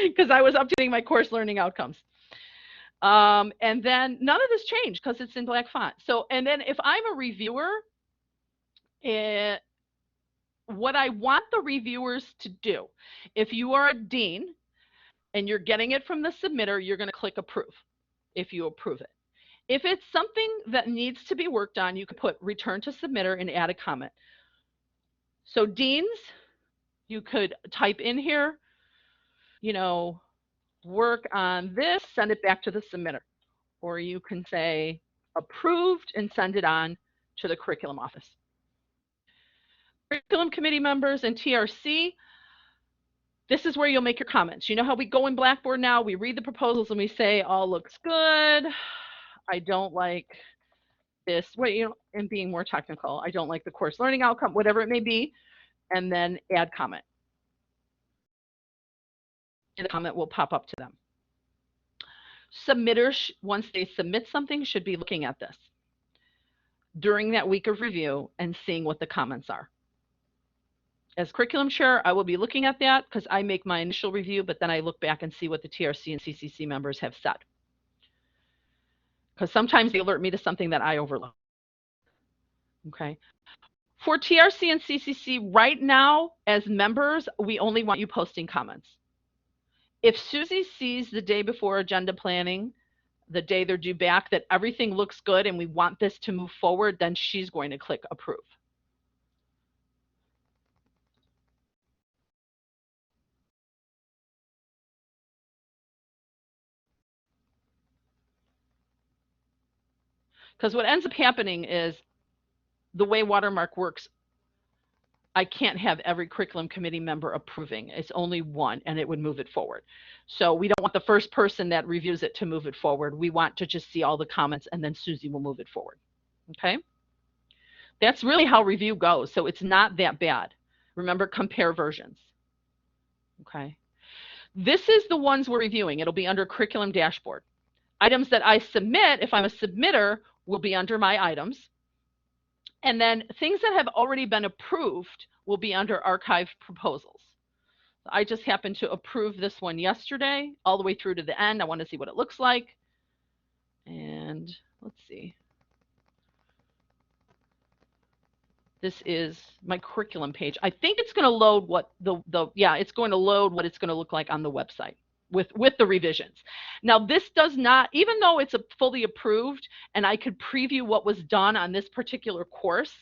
A: because I was updating my course learning outcomes. And then none of this changed because it's in black font. So, and then if I'm a reviewer, what I want the reviewers to do, if you are a dean and you're getting it from the submitter, you're going to click approve if you approve it. If it's something that needs to be worked on, you can put return to submitter and add a comment. So deans, you could type in here, work on this, send it back to the submitter. Or you can say approved and send it on to the curriculum office. Curriculum committee members and TRC, this is where you'll make your comments. You know how we go in Blackboard now, we read the proposals and we say, all looks good. I don't like this, wait, you know, and being more technical, I don't like the course learning outcome, whatever it may be, and then add comment. And the comment will pop up to them. Submitters, once they submit something, should be looking at this during that week of review and seeing what the comments are. As curriculum chair, I will be looking at that because I make my initial review, but then I look back and see what the TRC and CCC members have said. Because sometimes they alert me to something that I overlook. Okay. For TRC and CCC, right now, as members, we only want you posting comments. If Susie sees the day before agenda planning, the day they're due back, that everything looks good and we want this to move forward, then she's going to click approve. Because what ends up happening is the way Watermark works, I can't have every curriculum committee member approving. It's only one, and it would move it forward. So we don't want the first person that reviews it to move it forward. We want to just see all the comments, and then Susie will move it forward. Okay? That's really how review goes. So it's not that bad. Remember, compare versions. Okay? This is the ones we're reviewing. It'll be under curriculum dashboard. Items that I submit, if I'm a submitter, will be under my items. And then things that have already been approved will be under archived proposals. I just happened to approve this one yesterday, all the way through to the end. I want to see what it looks like. And let's see. This is my curriculum page. I think it's going to load what it's going to load what it's going to look like on the website with the revisions. Now this does not, even though it's fully approved and I could preview what was done on this particular course,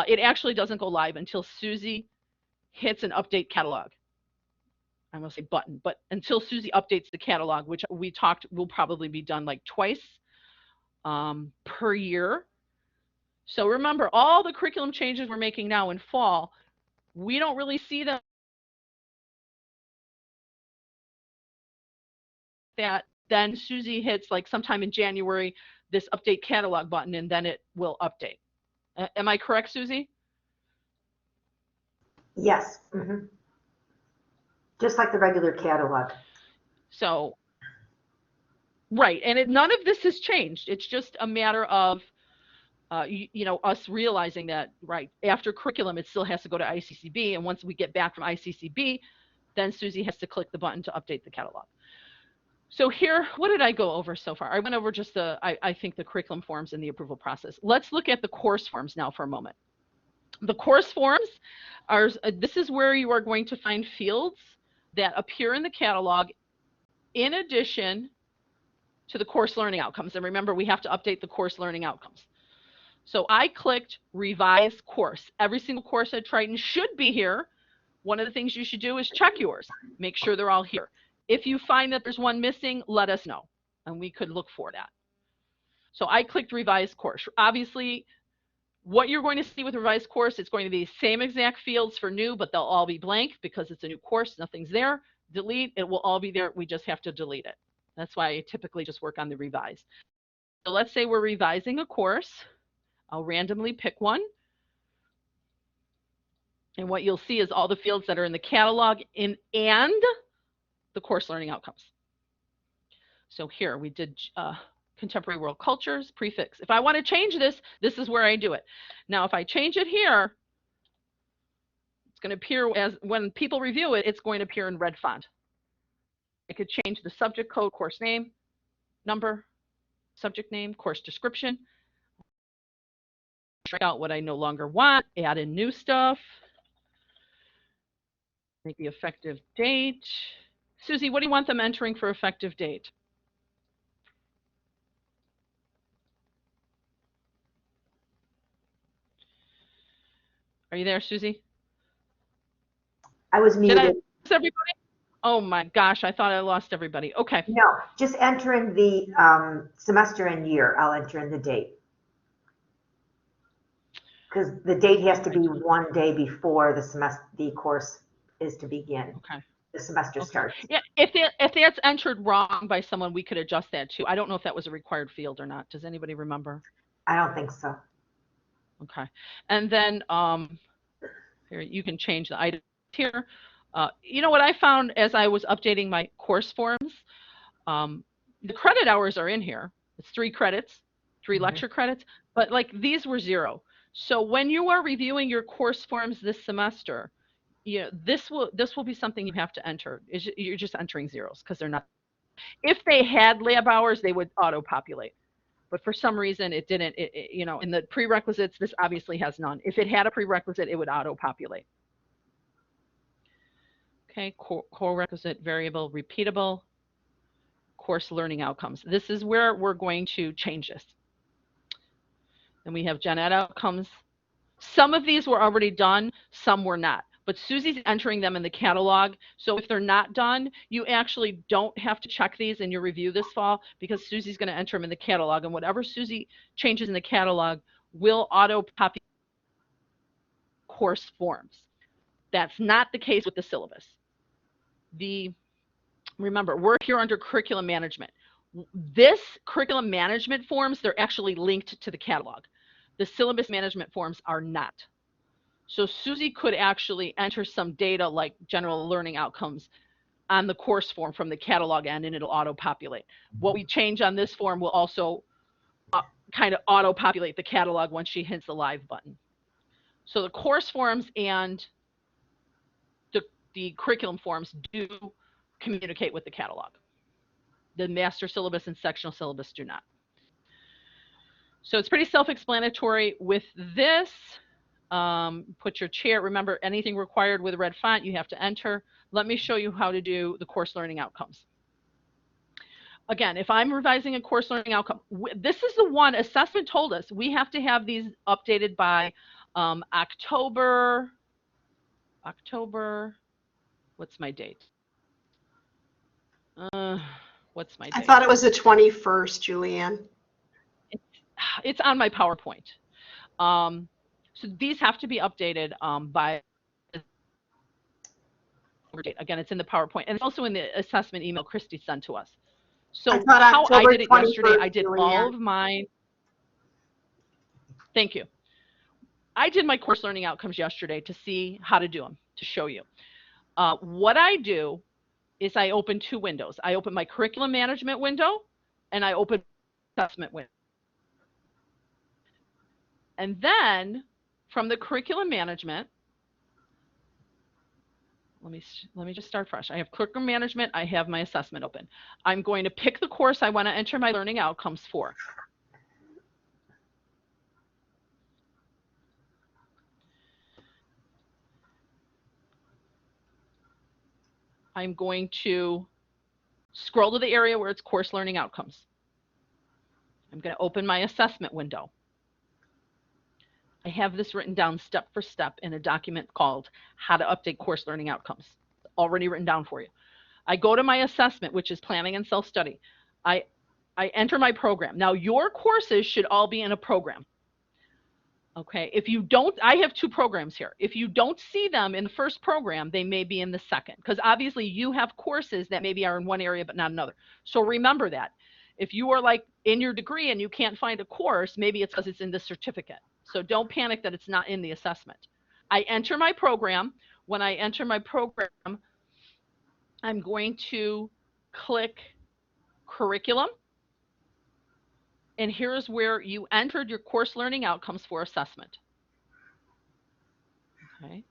A: it actually doesn't go live until Susie hits an update catalog. I almost say button, but until Susie updates the catalog, which we talked will probably be done like twice per year. So remember, all the curriculum changes we're making now in fall, we don't really see them that then Susie hits like sometime in January this update catalog button, and then it will update. Am I correct, Susie?
D: Yes. Mm-hmm. Just like the regular catalog.
A: So, right, and none of this has changed. It's just a matter of us realizing that, right, after curriculum, it still has to go to ICCB. And once we get back from ICCB, then Susie has to click the button to update the catalog. So here, what did I go over so far? I went over just I think the curriculum forms and the approval process. Let's look at the course forms now for a moment. The course forms are, this is where you are going to find fields that appear in the catalog in addition to the course learning outcomes. And remember, we have to update the course learning outcomes. So I clicked revise course. Every single course at Triton should be here. One of the things you should do is check yours. Make sure they're all here. If you find that there's one missing, let us know, and we could look for that. So I clicked revise course. Obviously, what you're going to see with revised course, it's going to be the same exact fields for new, but they'll all be blank because it's a new course. Nothing's there. Delete, it will all be there. We just have to delete it. That's why I typically just work on the revise. So let's say we're revising a course. I'll randomly pick one. And what you'll see is all the fields that are in the catalog and the course learning outcomes. So here we did contemporary world cultures, prefix. If I want to change this, this is where I do it. Now, if I change it here, it's going to appear as, when people review it, it's going to appear in red font. I could change the subject code, course name, number, subject name, course description. Strike out what I no longer want, add in new stuff. Make the effective date. Susie, what do you want them entering for effective date? Are you there, Susie?
D: I was muted.
A: Did I lose everybody? Oh my gosh, I thought I lost everybody. Okay.
D: No, just enter in the semester and year. I'll enter in the date. Because the date has to be one day before the course is to begin.
A: Okay.
D: The semester
A: Okay.
D: starts.
A: Yeah, if that's entered wrong by someone, we could adjust that too. I don't know if that was a required field or not. Does anybody remember?
D: I don't think so.
A: Okay. And then here you can change the item here. You know what I found as I was updating my course forms? The credit hours are in here. It's 3 credits, 3 lecture credits, but like these were 0. So when you are reviewing your course forms this semester, you know, this will be something you have to enter. You're just entering zeros because they're not. If they had lab hours, they would auto-populate. But for some reason, it didn't. You know, in the prerequisites, this obviously has none. If it had a prerequisite, it would auto-populate. Okay, core requisite variable repeatable. Course learning outcomes. This is where we're going to change this. Then we have gen ed outcomes. Some of these were already done, some were not. But Susie's entering them in the catalog. So if they're not done, you actually don't have to check these in your review this fall because Susie's going to enter them in the catalog. And whatever Susie changes in the catalog will auto-populate course forms. That's not the case with the syllabus. Remember, we're here under curriculum management. This curriculum management forms, they're actually linked to the catalog. The syllabus management forms are not. So Susie could actually enter some data like general learning outcomes on the course form from the catalog end, and it'll auto-populate. What we change on this form will also kind of auto-populate the catalog once she hits the live button. So the course forms and the curriculum forms do communicate with the catalog. The master syllabus and sectional syllabus do not. So it's pretty self-explanatory. With this, put your chair. Remember, anything required with red font, you have to enter. Let me show you how to do the course learning outcomes. Again, if I'm revising a course learning outcome, this is the one assessment told us we have to have these updated by October, what's my date? What's my date?
B: I thought it was the 21st, Julianne.
A: It's on my PowerPoint. So these have to be updated by, again, it's in the PowerPoint, and it's also in the assessment email Christy sent to us. So how I did it yesterday, I did all of mine. Thank you. I did my course learning outcomes yesterday to see how to do them, to show you. What I do is I open 2 windows. I open my curriculum management window, and I open assessment window. And then from the curriculum management, let me just start fresh. I have curriculum management, I have my assessment open. I'm going to pick the course I want to enter my learning outcomes for. I'm going to scroll to the area where it's course learning outcomes. I'm going to open my assessment window. I have this written down step for step in a document called How to Update Course Learning Outcomes. Already written down for you. I go to my assessment, which is planning and self-study. I enter my program. Now, your courses should all be in a program. Okay, if you don't, I have 2 programs here. If you don't see them in the first program, they may be in the second, because obviously you have courses that maybe are in one area but not another. So remember that. If you are like in your degree and you can't find a course, maybe it's because it's in the certificate. So don't panic that it's not in the assessment. I enter my program. When I enter my program, I'm going to click curriculum. And here's where you entered your course learning outcomes for assessment. Okay.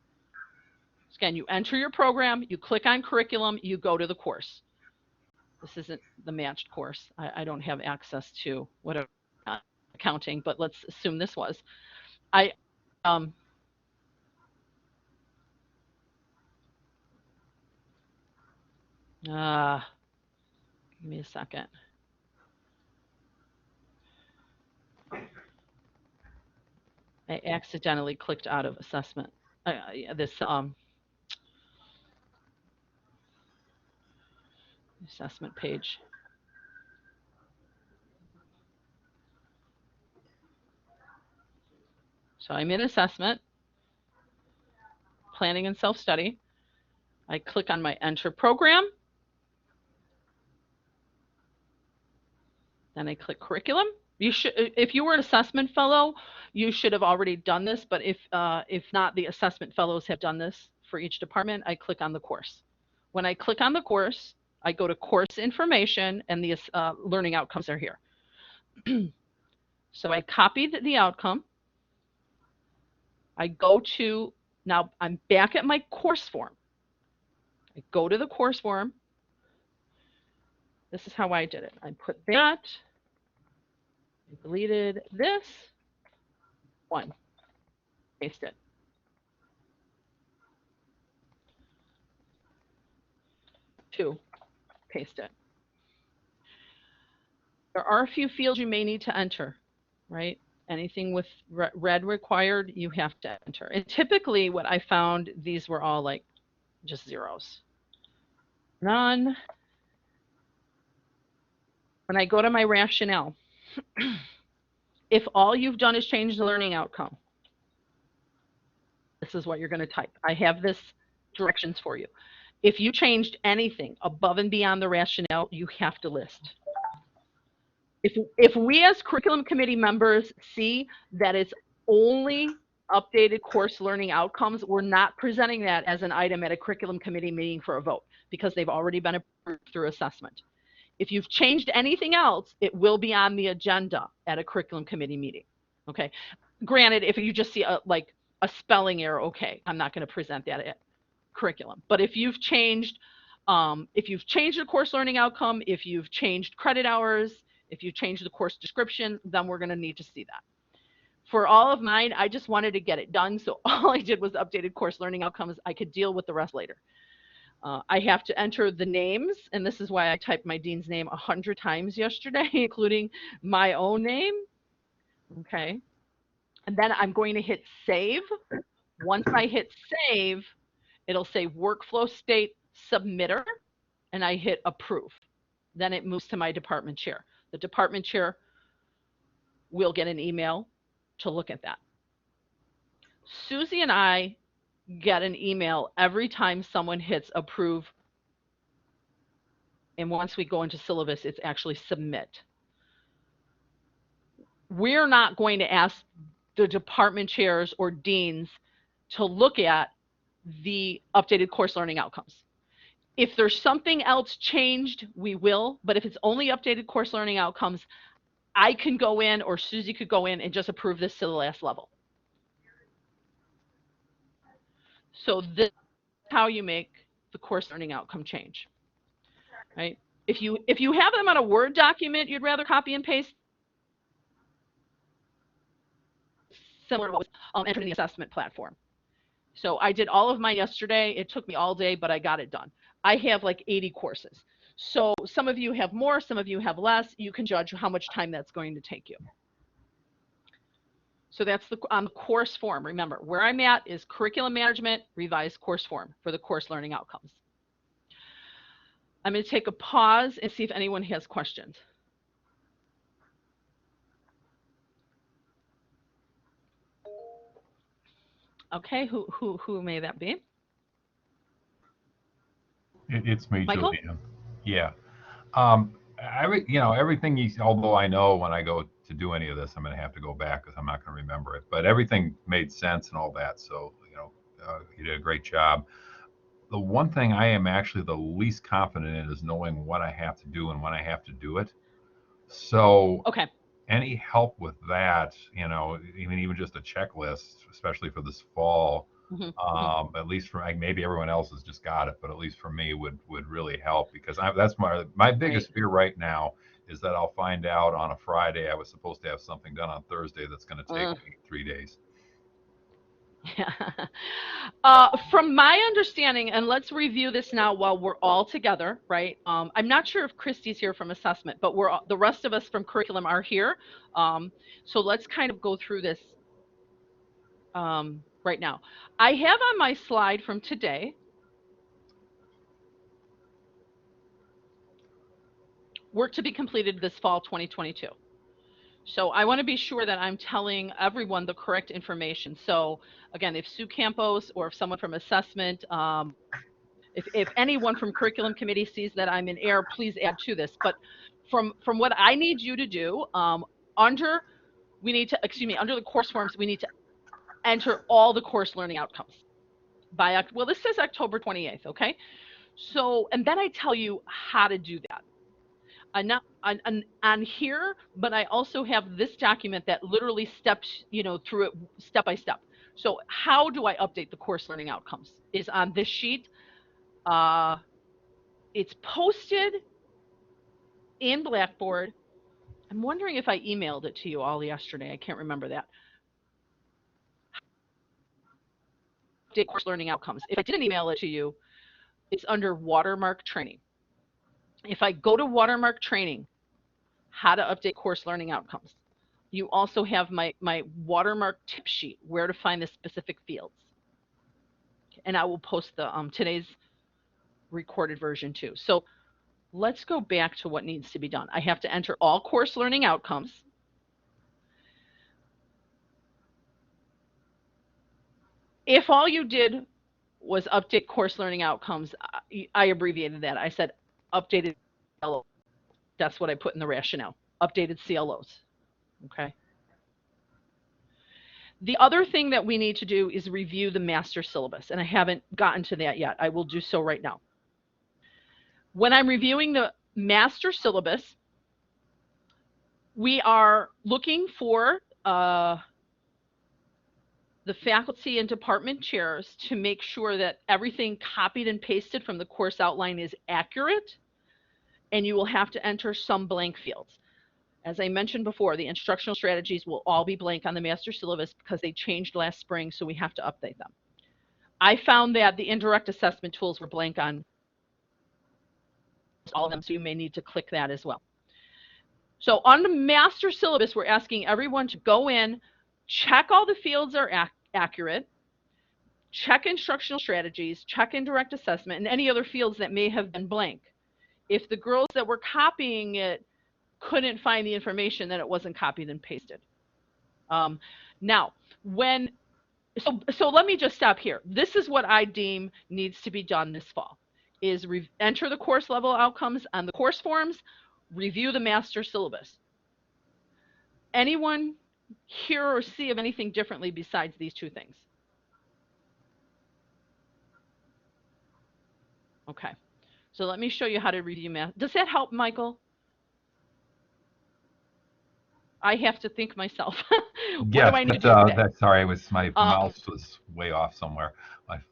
A: Again, you enter your program, you click on curriculum, you go to the course. This isn't the matched course. I don't have access to whatever accounting, but let's assume this was. Give me a second. I accidentally clicked out of assessment. This assessment page. So I'm in assessment, planning and self-study. I click on my enter program. Then I click curriculum. You should, if you were an assessment fellow, you should have already done this, but if not, the assessment fellows have done this for each department. I click on the course. When I click on the course, I go to course information, and the learning outcomes are here. So I copied the outcome. I go to, now I'm back at my course form. I go to the course form. This is how I did it. I put that, I deleted this, 1, paste it. 2, paste it. There are a few fields you may need to enter, right? Anything with red required, you have to enter. And typically what I found, these were all like just zeros. None. When I go to my rationale, if all you've done is change the learning outcome, this is what you're going to type. I have this directions for you. If you changed anything above and beyond the rationale, you have to list. If we as curriculum committee members see that it's only updated course learning outcomes, we're not presenting that as an item at a curriculum committee meeting for a vote because they've already been approved through assessment. If you've changed anything else, it will be on the agenda at a curriculum committee meeting. Okay. Granted, if you just see a spelling error, okay, I'm not going to present that at curriculum. But if you've changed the course learning outcome, if you've changed credit hours, if you change the course description, then we're going to need to see that. For all of mine, I just wanted to get it done. So all I did was updated course learning outcomes. I could deal with the rest later. I have to enter the names, and this is why I typed my dean's name 100 times yesterday, including my own name. Okay. And then I'm going to hit save. Once I hit save, it'll say workflow state submitter, and I hit approve. Then it moves to my department chair. The department chair will get an email to look at that. Susie and I get an email every time someone hits approve. And once we go into syllabus, it's actually submit. We're not going to ask the department chairs or deans to look at the updated course learning outcomes. If there's something else changed, we will, but if it's only updated course learning outcomes, I can go in, or Susie could go in and just approve this to the last level. So this is how you make the course learning outcome change, right? If you have them on a Word document, you'd rather copy and paste, similar to what was entered in the assessment platform. So I did all of mine yesterday. It took me all day, but I got it done. I have like 80 courses. So some of you have more, some of you have less. You can judge how much time that's going to take you. So that's the course form. Remember, where I'm at is curriculum management, revised course form for the course learning outcomes. I'm going to take a pause and see if anyone has questions. Okay, who may that be?
E: It's me,
A: Michael?
E: Julia. Yeah. Everything you, although I know when I go to do any of this, I'm going to have to go back because I'm not going to remember it. But everything made sense and all that. So, you did a great job. The one thing I am actually the least confident in is knowing what I have to do and when I have to do it. So,
A: okay.
E: Any help with that, even just a checklist, especially for this fall, at least for maybe everyone else has just got it, but at least for me would really help, because that's my biggest fear right now is that I'll find out on a Friday I was supposed to have something done on Thursday that's going to take me 3 days.
A: Yeah. From my understanding, and let's review this now while we're all together, right? I'm not sure if Christy's here from assessment, but the rest of us from curriculum are here. So let's kind of go through this right now. I have on my slide from today work to be completed this fall 2022. So I want to be sure that I'm telling everyone the correct information. So again, if Sue Campos or if someone from assessment, if anyone from curriculum committee sees that I'm in error, please add to this. But from what I need you to do, under the course forms, we need to enter all the course learning outcomes by, well, this says October 28th, okay? So, and then I tell you how to do that. I'm not on here, but I also have this document that literally steps, through it step by step. So how do I update the course learning outcomes is on this sheet. It's posted in Blackboard. I'm wondering if I emailed it to you all yesterday. I can't remember that. Update course learning outcomes. If I didn't email it to you, it's under Watermark training. If I go to Watermark training, how to update course learning outcomes, you also have my Watermark tip sheet, where to find the specific fields. And I will post the today's recorded version too. So let's go back to what needs to be done. I have to enter all course learning outcomes. If all you did was update course learning outcomes, I abbreviated that. I said updated CLO. That's what I put in the rationale. Updated CLOs. Okay. The other thing that we need to do is review the master syllabus, and I haven't gotten to that yet. I will do so right now. When I'm reviewing the master syllabus, we are looking for the faculty and department chairs to make sure that everything copied and pasted from the course outline is accurate, and you will have to enter some blank fields. As I mentioned before, the instructional strategies will all be blank on the master syllabus because they changed last spring, so we have to update them. I found that the indirect assessment tools were blank on all of them, so you may need to click that as well. So on the master syllabus, we're asking everyone to go in, check all the fields are accurate, check instructional strategies, check indirect assessment, and any other fields that may have been blank. If the girls that were copying it couldn't find the information, then it wasn't copied and pasted. Now, so let me just stop here. This is what I deem needs to be done this fall, is enter the course level outcomes on the course forms, review the master syllabus. Anyone hear or see of anything differently besides these two things? Okay, so let me show you how to review math. Does that help, Michael? I have to think myself. What
E: yes,
A: do I need to do today?
E: Sorry, my mouse was way off somewhere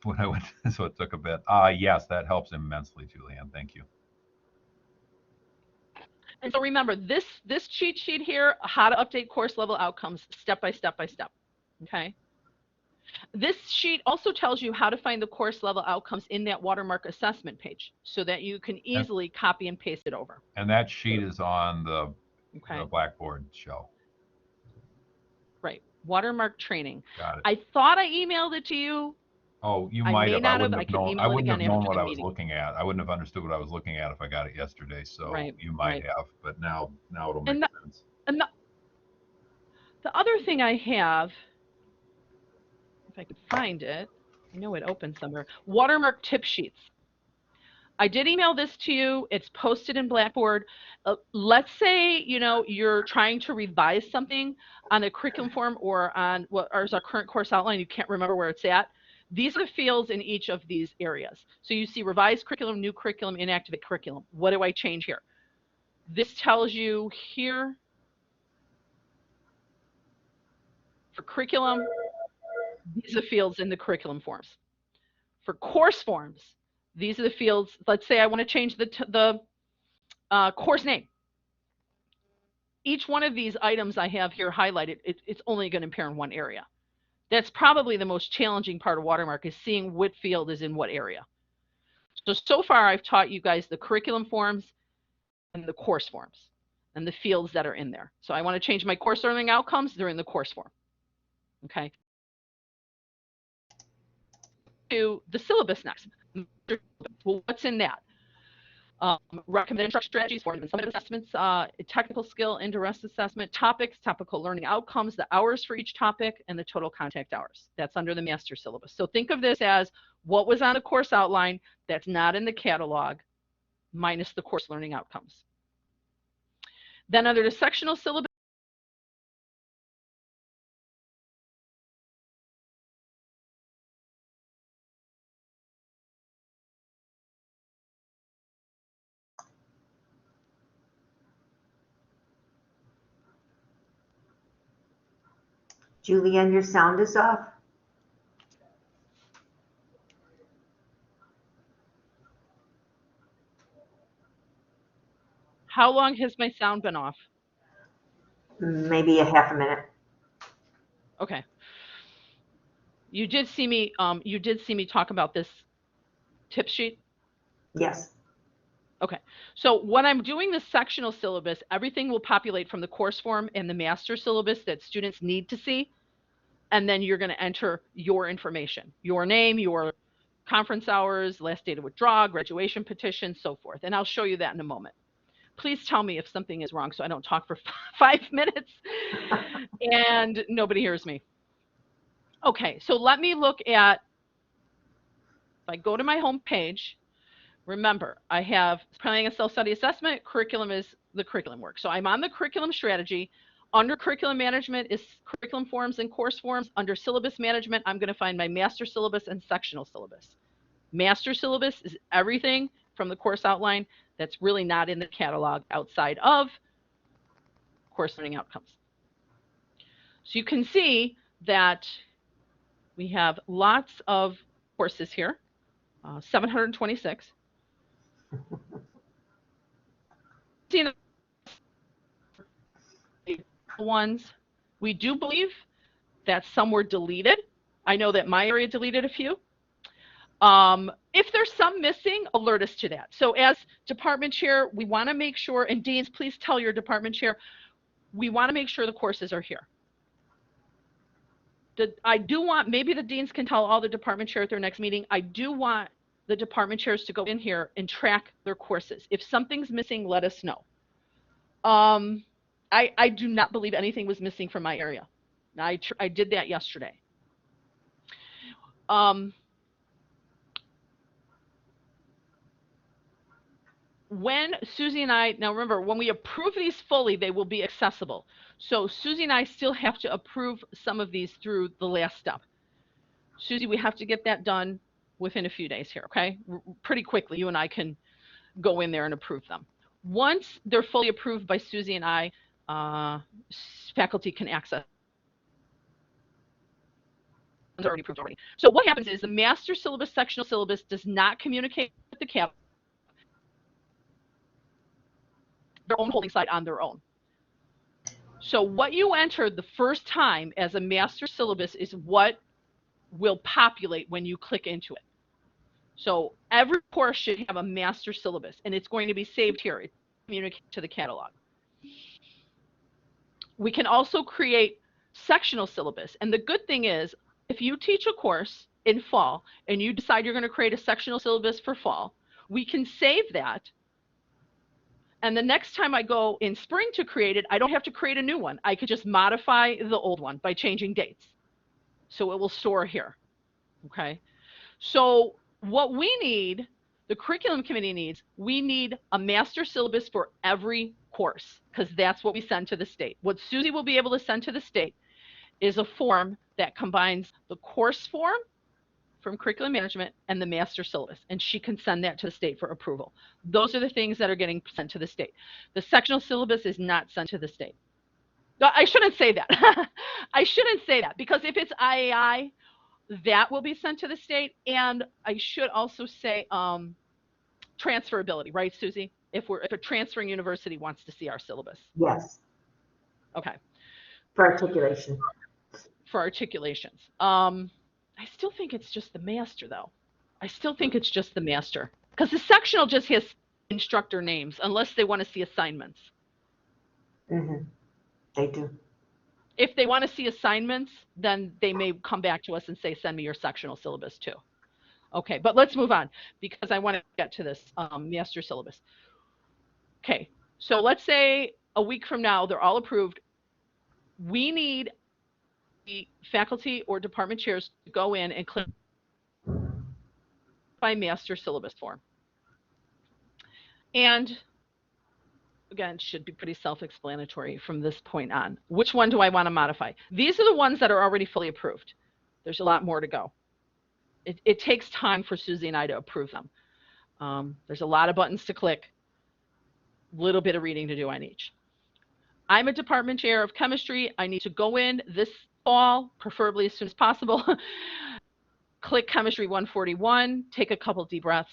E: when I went, so it took a bit. Yes, that helps immensely, Julianne. Thank you.
A: And so remember, this cheat sheet here, how to update course level outcomes step by step by step. Okay. This sheet also tells you how to find the course level outcomes in that Watermark assessment page, so that you can easily copy and paste it over.
E: And that sheet is on the Blackboard show.
A: Right. Watermark training.
E: Got it.
A: I thought I emailed it to you.
E: Oh, you might have. I wouldn't have known. I wouldn't have known what I was
A: meeting.
E: looking at. I wouldn't have understood what I was looking at if I got it yesterday. So you might have, but now it'll make sense.
A: And the other thing I have, if I could find it, I know it opened somewhere. Watermark tip sheets. I did email this to you. It's posted in Blackboard. Let's say, you're trying to revise something on a curriculum form or on what is our current course outline. You can't remember where it's at. These are the fields in each of these areas. So you see revised curriculum, new curriculum, inactivate curriculum. What do I change here? This tells you here for curriculum, these are the fields in the curriculum forms. For course forms, these are the fields. Let's say I want to change the course name. Each one of these items I have here highlighted, it's only going to appear in one area. That's probably the most challenging part of Watermark, is seeing what field is in what area. So far I've taught you guys the curriculum forms and the course forms and the fields that are in there. So I want to change my course learning outcomes, they're in the course form. Okay. To the syllabus next. Well, what's in that? Recommended instruction strategies, formative and summative assessments, technical skill, interest assessment, topics, topical learning outcomes, the hours for each topic, and the total contact hours. That's under the master syllabus. So think of this as what was on the course outline that's not in the catalog, minus the course learning outcomes. Then under the sectional syllabus,
D: Julianne, your sound is off.
A: how long has my sound been off?
D: Maybe a half a minute.
A: Okay. You did see me talk about this tip sheet?
D: Yes.
A: Okay, so when I'm doing the sectional syllabus, everything will populate from the course form and the master syllabus that students need to see, and then you're going to enter your information, your name, your conference hours, last date of withdrawal, graduation petition, so forth, and I'll show you that in a moment. Please tell me if something is wrong so I don't talk for 5 minutes and nobody hears me. Okay, so let me look at, if I go to my home page, remember, I have planning a self-study assessment, curriculum is the curriculum work. So I'm on the curriculum strategy. Under curriculum management is curriculum forms and course forms. Under syllabus management, I'm going to find my master syllabus and sectional syllabus. Master syllabus is everything from the course outline that's really not in the catalog outside of course learning outcomes. So you can see that we have lots of courses here, 726. Ones, we do believe that some were deleted. I know that my area deleted a few. If there's some missing, alert us to that. So as department chair, we want to make sure, and deans, please tell your department chair, we want to make sure the courses are here. I do want, maybe the deans can tell all the department chairs at their next meeting, I do want the department chairs to go in here and track their courses. If something's missing, let us know. I do not believe anything was missing from my area. I did that yesterday. When Susie and I, now remember, when we approve these fully, they will be accessible. So Susie and I still have to approve some of these through the last step. Susie, we have to get that done within a few days here, okay? Pretty quickly, you and I can go in there and approve them. Once they're fully approved by Susie and I, faculty can access. It's already approved already. So what happens is the master syllabus, sectional syllabus does not communicate with the cap. Their own holding site on their own. So what you enter the first time as a master syllabus is what will populate when you click into it. So every course should have a master syllabus, and it's going to be saved here. It's communicated to the catalog. We can also create sectional syllabus, and the good thing is, if you teach a course in fall and you decide you're going to create a sectional syllabus for fall, we can save that. And the next time I go in spring to create it, I don't have to create a new one. I could just modify the old one by changing dates. So it will store here, okay? So what we need, the curriculum committee needs, we need a master syllabus for every course, because that's what we send to the state. What Susie will be able to send to the state is a form that combines the course form from curriculum management and the master syllabus, and she can send that to the state for approval. Those are the things that are getting sent to the state. The sectional syllabus is not sent to the state. I shouldn't say that. I shouldn't say that, because if it's IAI, that will be sent to the state. And I should also say transferability, right, Susie? If a transferring university wants to see our syllabus.
D: Yes.
A: Okay.
D: For articulation.
A: For articulations. I still think it's just the master, though. I still think it's just the master, because the sectional just has instructor names, unless they want to see assignments.
D: Mm-hmm. They do.
A: If they want to see assignments, then they may come back to us and say, send me your sectional syllabus too. Okay, but let's move on because I want to get to this master syllabus. Okay, so let's say a week from now, they're all approved. We need the faculty or department chairs to go in and click by master syllabus form. And again, should be pretty self-explanatory from this point on. Which one do I want to modify? These are the ones that are already fully approved. There's a lot more to go. It takes time for Susie and I to approve them. There's a lot of buttons to click, little bit of reading to do on each. I'm a department chair of chemistry. I need to go in this fall, preferably as soon as possible, click Chemistry 141, take a couple deep breaths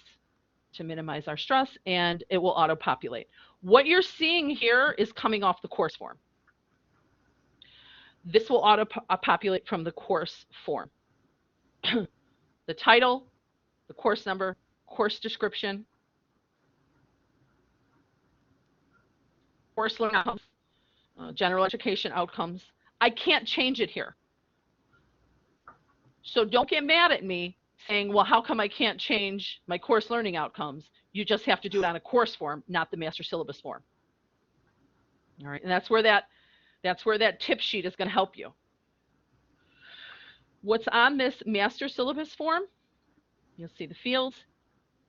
A: to minimize our stress, and it will auto-populate. What you're seeing here is coming off the course form. This will auto-populate from the course form. The title, the course number, course description, course learning outcomes, general education outcomes. I can't change it here. So don't get mad at me saying, well, how come I can't change my course learning outcomes? You just have to do it on a course form, not the master syllabus form. All right, and that's where that tip sheet is going to help you. What's on this master syllabus form? You'll see the fields.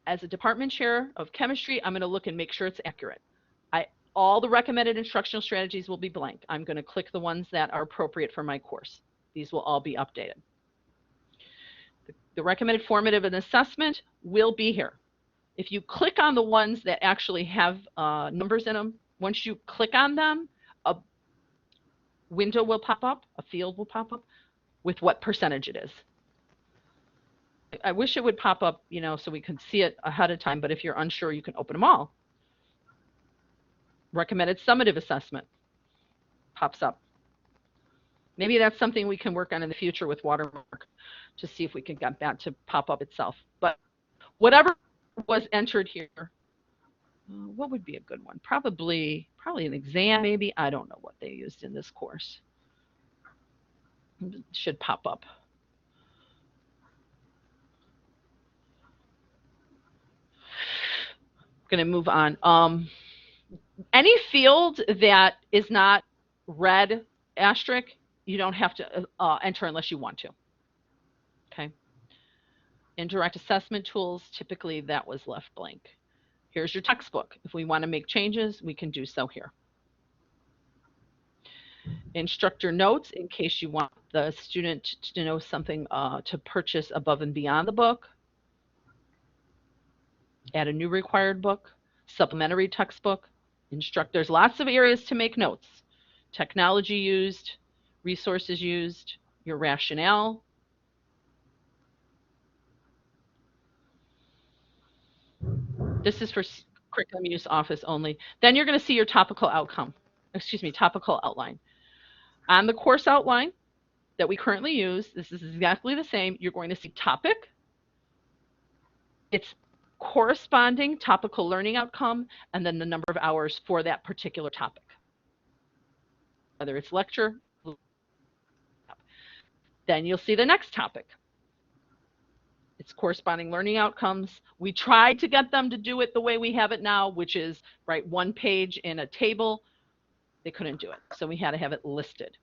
A: As a department chair of chemistry, I'm going to look and make sure it's accurate. All the recommended instructional strategies will be blank. I'm going to click the ones that are appropriate for my course. These will all be updated. The recommended formative and assessment will be here. If you click on the ones that actually have numbers in them, once you click on them, a window will pop up, a field will pop up with what percentage it is. I wish it would pop up, so we could see it ahead of time, but if you're unsure, you can open them all. Recommended summative assessment pops up. Maybe that's something we can work on in the future with Watermark to see if we can get that to pop up itself. But whatever was entered here, what would be a good one? Probably an exam, maybe. I don't know what they used in this course. It should pop up. I'm going to move on. Any field that is not red asterisk, you don't have to enter unless you want to. Okay. Indirect assessment tools, typically that was left blank. Here's your textbook. If we want to make changes, we can do so here. Instructor notes, in case you want the student to know something to purchase above and beyond the book. Add a new required book. Supplementary textbook. There's lots of areas to make notes. Technology used, resources used, your rationale. This is for curriculum use office only. Then you're going to see your topical outline. On the course outline that we currently use, this is exactly the same. You're going to see topic, its corresponding topical learning outcome, and then the number of hours for that particular topic. Whether it's lecture, then you'll see the next topic. Its corresponding learning outcomes. We tried to get them to do it the way we have it now, which is one page in a table. They couldn't do it, so we had to have it listed.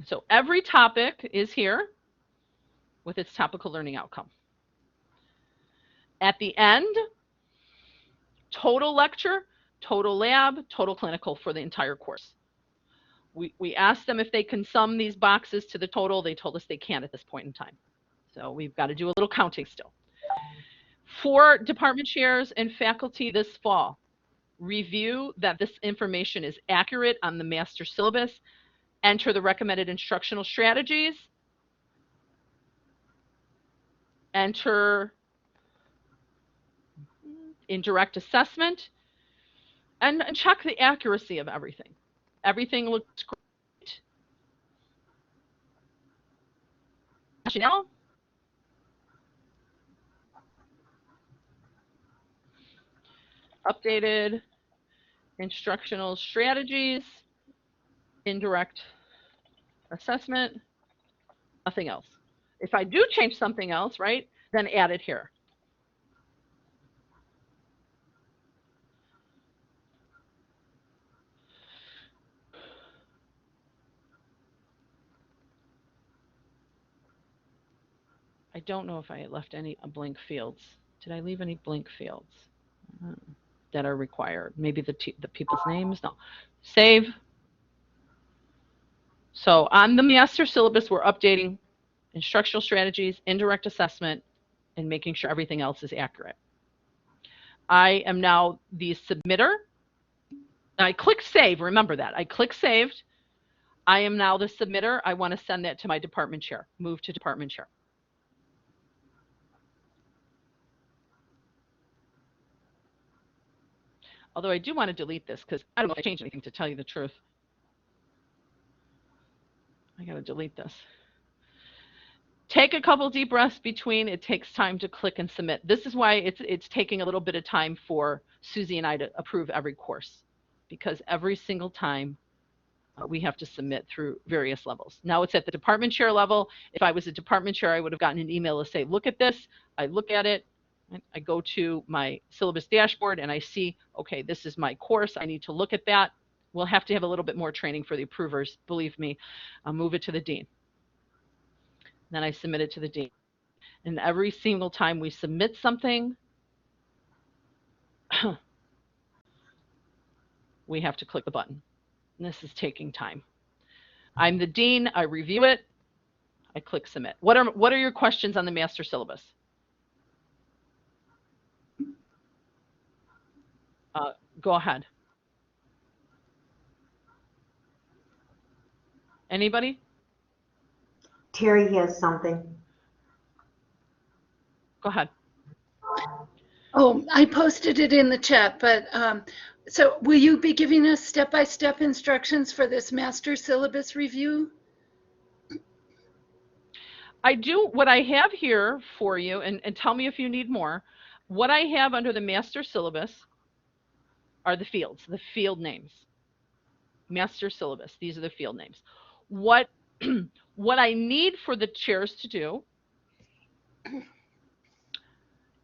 A: So every topic is here with its topical learning outcome. At the end, total lecture, total lab, total clinical for the entire course. We asked them if they can sum these boxes to the total. They told us they can't at this point in time. So we've got to do a little counting still. For department chairs and faculty this fall, review that this information is accurate on the master syllabus. Enter the recommended instructional strategies. Enter indirect assessment. And check the accuracy of everything. Everything looks great. Rationale. Updated instructional strategies, indirect assessment, nothing else. If I do change something else, then then add it here. I don't know if I left any blank fields. Did I leave any blank fields that are required? Maybe the people's names? No. Save. So on the master syllabus, we're updating instructional strategies, indirect assessment, and making sure everything else is accurate. I am now the submitter. I click save. Remember that. I click saved. I am now the submitter. I want to send that to my department chair. Move to department chair. Although I do want to delete this because I don't know if I changed anything, to tell you the truth. I got to delete this. Take a couple deep breaths between. It takes time to click and submit. This is why it's taking a little bit of time for Susie and I to approve every course, because every single time we have to submit through various levels. Now it's at the department chair level. If I was a department chair, I would have gotten an email to say, look at this. I look at it. I go to my syllabus dashboard and I see, okay, this is my course. I need to look at that. We'll have to have a little bit more training for the approvers. Believe me, I'll move it to the dean. Then I submit it to the dean. And every single time we submit something, we have to click the button. And this is taking time. I'm the dean. I review it. I click submit. What are your questions on the master syllabus? Go ahead. Anybody?
D: Terry has something.
A: Go ahead.
J: Oh, I posted it in the chat, but so will you be giving us step-by-step instructions for this master syllabus review?
A: I do. What I have here for you, and tell me if you need more, what I have under the master syllabus are the fields, the field names. Master syllabus, these are the field names. What I need for the chairs to do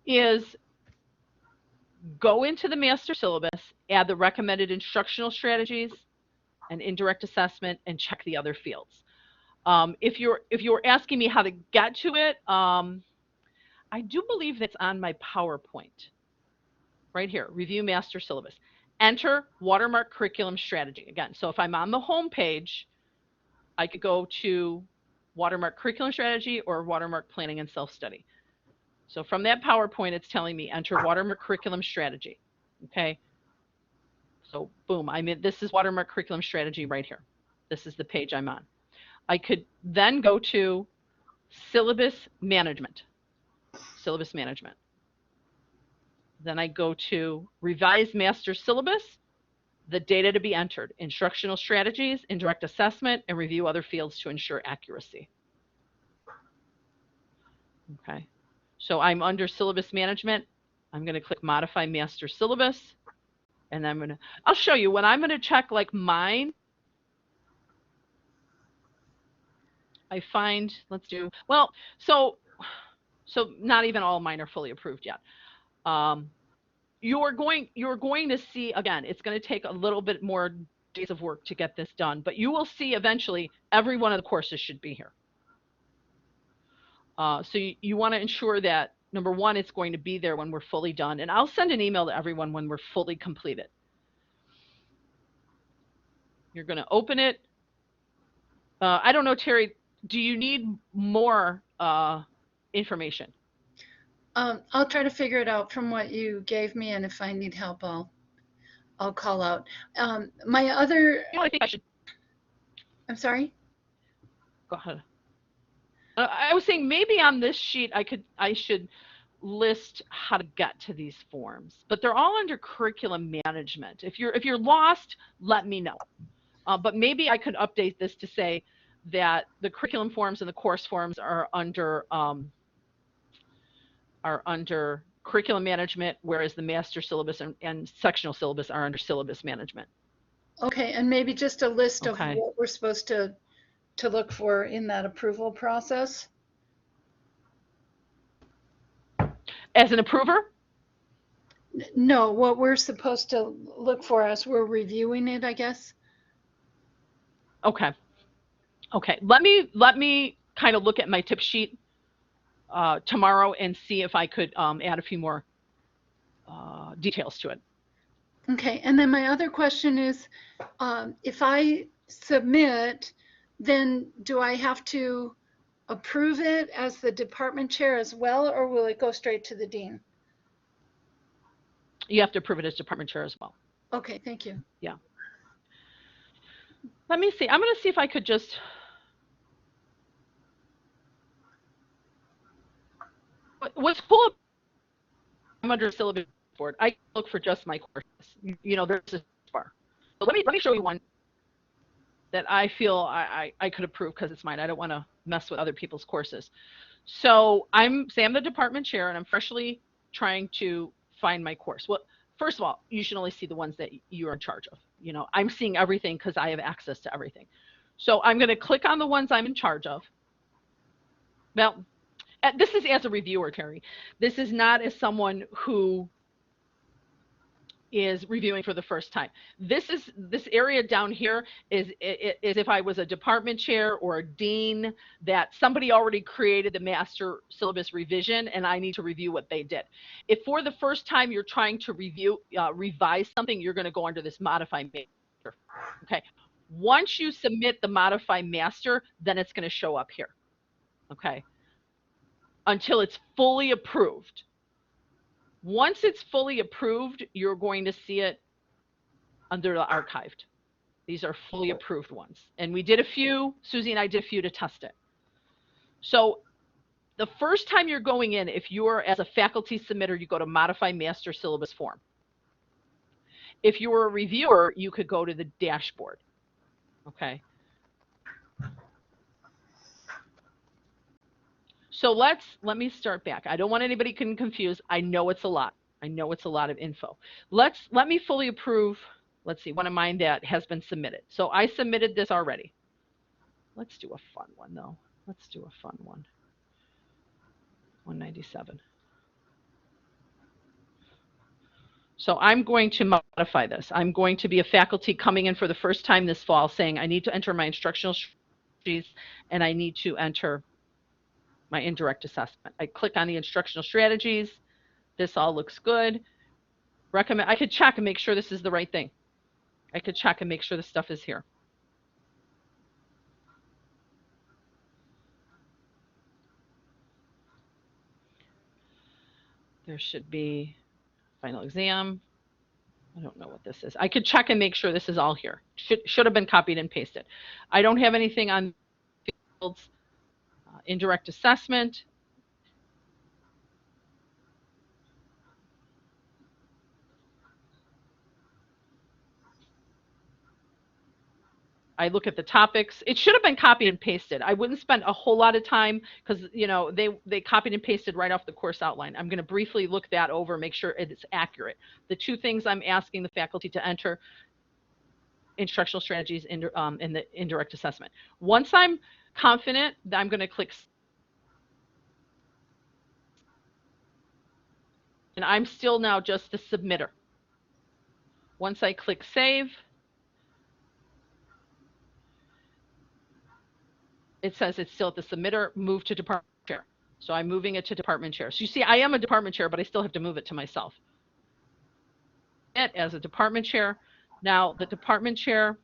A: is go into the master syllabus, add the recommended instructional strategies and indirect assessment, and check the other fields. If you're asking me how to get to it, I do believe that's on my PowerPoint. Right here, review master syllabus. Enter Watermark curriculum strategy. Again, so if I'm on the home page, I could go to Watermark curriculum strategy or Watermark planning and self-study. So from that PowerPoint, it's telling me enter Watermark curriculum strategy. Okay. So boom, I'm in. This is Watermark curriculum strategy right here. This is the page I'm on. I could then go to syllabus management. Syllabus management. Then I go to revise master syllabus, the data to be entered, instructional strategies, indirect assessment, and review other fields to ensure accuracy. Okay. So I'm under syllabus management. I'm going to click modify master syllabus. And I'll show you when I'm going to check like mine. I find, let's do, well, so not even all mine are fully approved yet. You're going to see, again, it's going to take a little bit more days of work to get this done, but you will see eventually every one of the courses should be here. So you want to ensure that, number one, it's going to be there when we're fully done. And I'll send an email to everyone when we're fully completed. You're going to open it. I don't know, Terry, do you need more information?
J: I'll try to figure it out from what you gave me, and if I need help, I'll call out. My other,
A: You know, I think I should.
J: I'm sorry.
A: Go ahead. I was saying maybe on this sheet I should list how to get to these forms, but they're all under curriculum management. If you're lost, let me know. But maybe I could update this to say that the curriculum forms and the course forms are under curriculum management, whereas the master syllabus and sectional syllabus are under syllabus management.
J: Okay, and maybe just a list of
A: Okay.
J: what we're supposed to look for in that approval process.
A: As an approver?
J: No, what we're supposed to look for as we're reviewing it, I guess.
A: Okay. Okay. Let me kind of look at my tip sheet tomorrow and see if I could add a few more details to it.
J: Okay, and then my other question is, if I submit, then do I have to approve it as the department chair as well, or will it go straight to the dean?
A: You have to approve it as department chair as well.
J: Okay, thank you.
A: Yeah. Let me see. I'm going to see if I could just. What's cool, I'm under a syllabus board. I look for just my courses. You know, there's a bar. So let me show you one that I feel I could approve because it's mine. I don't want to mess with other people's courses. So I'm the department chair, and I'm freshly trying to find my course. Well, first of all, you should only see the ones that you're in charge of. You know, I'm seeing everything because I have access to everything. So I'm going to click on the ones I'm in charge of. Now, this is as a reviewer, Terry. This is not as someone who is reviewing for the first time. This area down here is if I was a department chair or a dean, that somebody already created the master syllabus revision and I need to review what they did. If for the first time you're trying to revise something, you're going to go under this modify master. Okay. Once you submit the modify master, then it's going to show up here. Okay. Until it's fully approved. Once it's fully approved, you're going to see it under the archived. These are fully approved ones. And we did a few, Susie and I did a few to test it. So the first time you're going in, if you're as a faculty submitter, you go to modify master syllabus form. If you were a reviewer, you could go to the dashboard. Okay. So let me start back. I don't want anybody getting confused. I know it's a lot. I know it's a lot of info. Let me fully approve. Let's see, one of mine that has been submitted. So I submitted this already. Let's do a fun one though. Let's do a fun one. 197. So I'm going to modify this. I'm going to be a faculty coming in for the first time this fall saying I need to enter my instructional strategies and I need to enter my indirect assessment. I click on the instructional strategies. This all looks good. Recommend. I could check and make sure this is the right thing. I could check and make sure the stuff is here. There should be final exam. I don't know what this is. I could check and make sure this is all here. Should have been copied and pasted. I don't have anything on fields. Indirect assessment. I look at the topics. It should have been copied and pasted. I wouldn't spend a whole lot of time because, you know, they copied and pasted right off the course outline. I'm going to briefly look that over, make sure it's accurate. The two things I'm asking the faculty to enter: instructional strategies in the indirect assessment. Once I'm confident, I'm going to click. And I'm still now just the submitter. Once I click save, it says it's still at the submitter, move to department chair. So I'm moving it to department chair. So you see, I am a department chair, but I still have to move it to myself. As a department chair. Now the department chair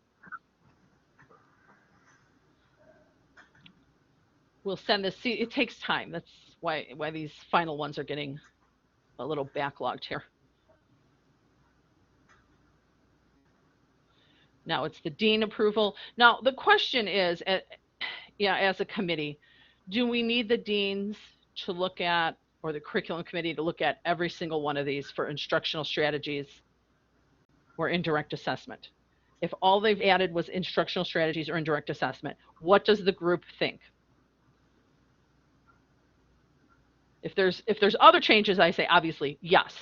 A: will send this. See, it takes time. That's why these final ones are getting a little backlogged here. Now it's the dean approval. Now the question is, as a committee, do we need the deans to look at, or the curriculum committee to look at every single one of these for instructional strategies or indirect assessment? If all they've added was instructional strategies or indirect assessment, what does the group think? If there's other changes, I say obviously yes.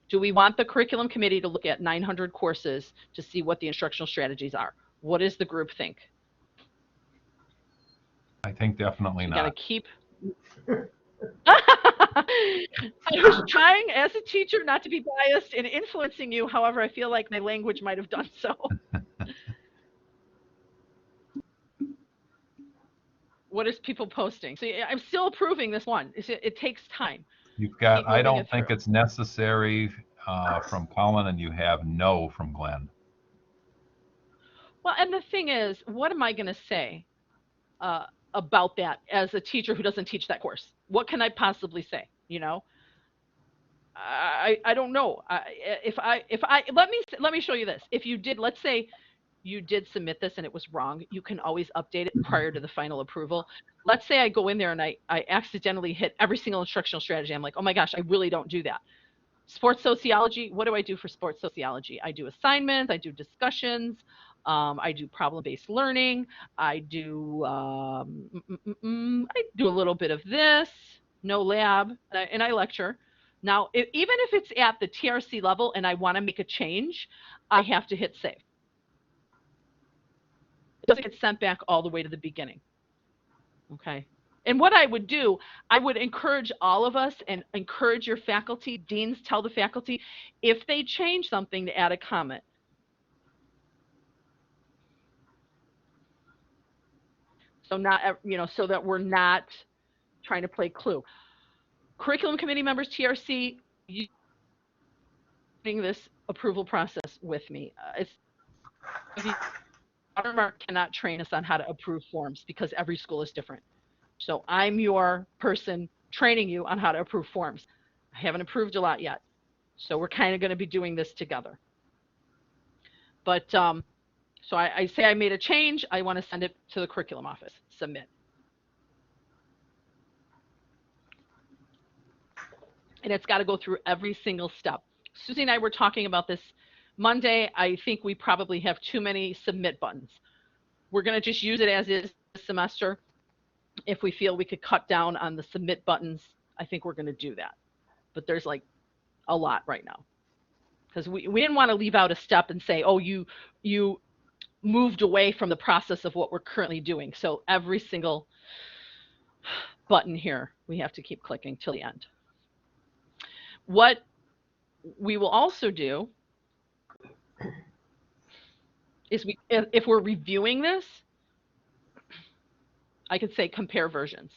A: Do we want the curriculum committee to look at 900 courses to see what the instructional strategies are? What does the group think?
E: I think definitely not.
A: Got to keep. I was trying as a teacher not to be biased in influencing you. However, I feel like my language might have done so. What is people posting? So yeah, I'm still approving this one. It takes time.
E: You've got,
A: Keep
E: I
A: moving
E: don't
A: it
E: think
A: through.
E: it's necessary from Colin, and you have no from Glenn.
A: Well, and the thing is, what am I going to say about that as a teacher who doesn't teach that course? What can I possibly say? You know, I don't know. If I let me show you this. If you did, let's say you did submit this and it was wrong, you can always update it prior to the final approval. Let's say I go in there and I accidentally hit every single instructional strategy. I'm like, oh my gosh, I really don't do that. Sports sociology, what do I do for sports sociology? I do assignments, I do discussions, I do problem-based learning, I do I do a little bit of this, no lab, and I lecture. Now, even if it's at the TRC level and I want to make a change, I have to hit save. It doesn't get sent back all the way to the beginning. Okay. And what I would do, I would encourage all of us and encourage your faculty, deans tell the faculty, if they change something to add a comment. So so that we're not trying to play Clue. Curriculum committee members, TRC, you doing this approval process with me. Watermark cannot train us on how to approve forms because every school is different. So I'm your person training you on how to approve forms. I haven't approved a lot yet. So we're kind of going to be doing this together. But so I say I made a change. I want to send it to the curriculum office, submit. And it's got to go through every single step. Susie and I were talking about this Monday. I think we probably have too many submit buttons. We're going to just use it as is this semester. If we feel we could cut down on the submit buttons, I think we're going to do that. But there's like a lot right now. Because we didn't want to leave out a step and say, oh, you moved away from the process of what we're currently doing. So every single button here, we have to keep clicking till the end. What we will also do is if we're reviewing this, I could say compare versions.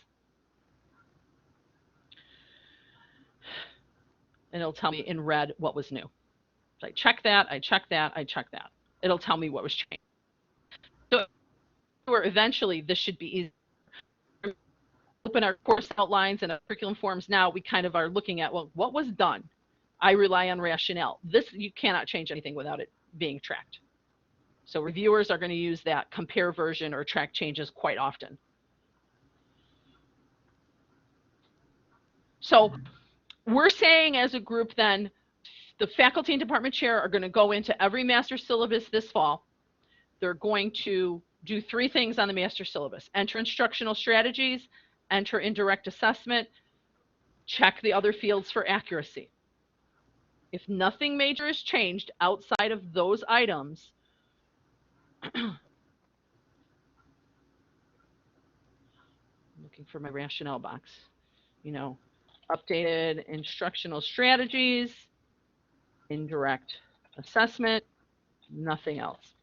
A: And it'll tell me in red what was new. So I check that, I check that, I check that. It'll tell me what was changed. So eventually this should be easy. Open our course outlines and our curriculum forms now, we kind of are looking at, well, what was done? I rely on rationale. This, you cannot change anything without it being tracked. So reviewers are going to use that compare version or track changes quite often. So we're saying as a group then, the faculty and department chair are going to go into every master syllabus this fall. They're going to do 3 things on the master syllabus: enter instructional strategies, enter indirect assessment, check the other fields for accuracy. If nothing major is changed outside of those items, I'm looking for my rationale box, updated instructional strategies, indirect assessment, nothing else.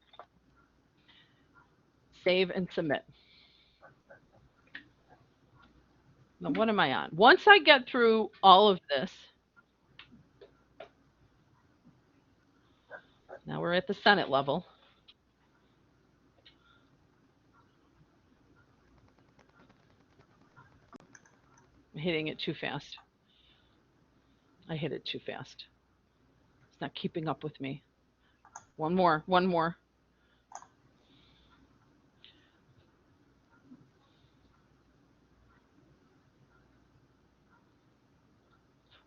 A: Save and submit. Now, what am I on? Once I get through all of this, now we're at the Senate level. I'm hitting it too fast. I hit it too fast. It's not keeping up with me. One more.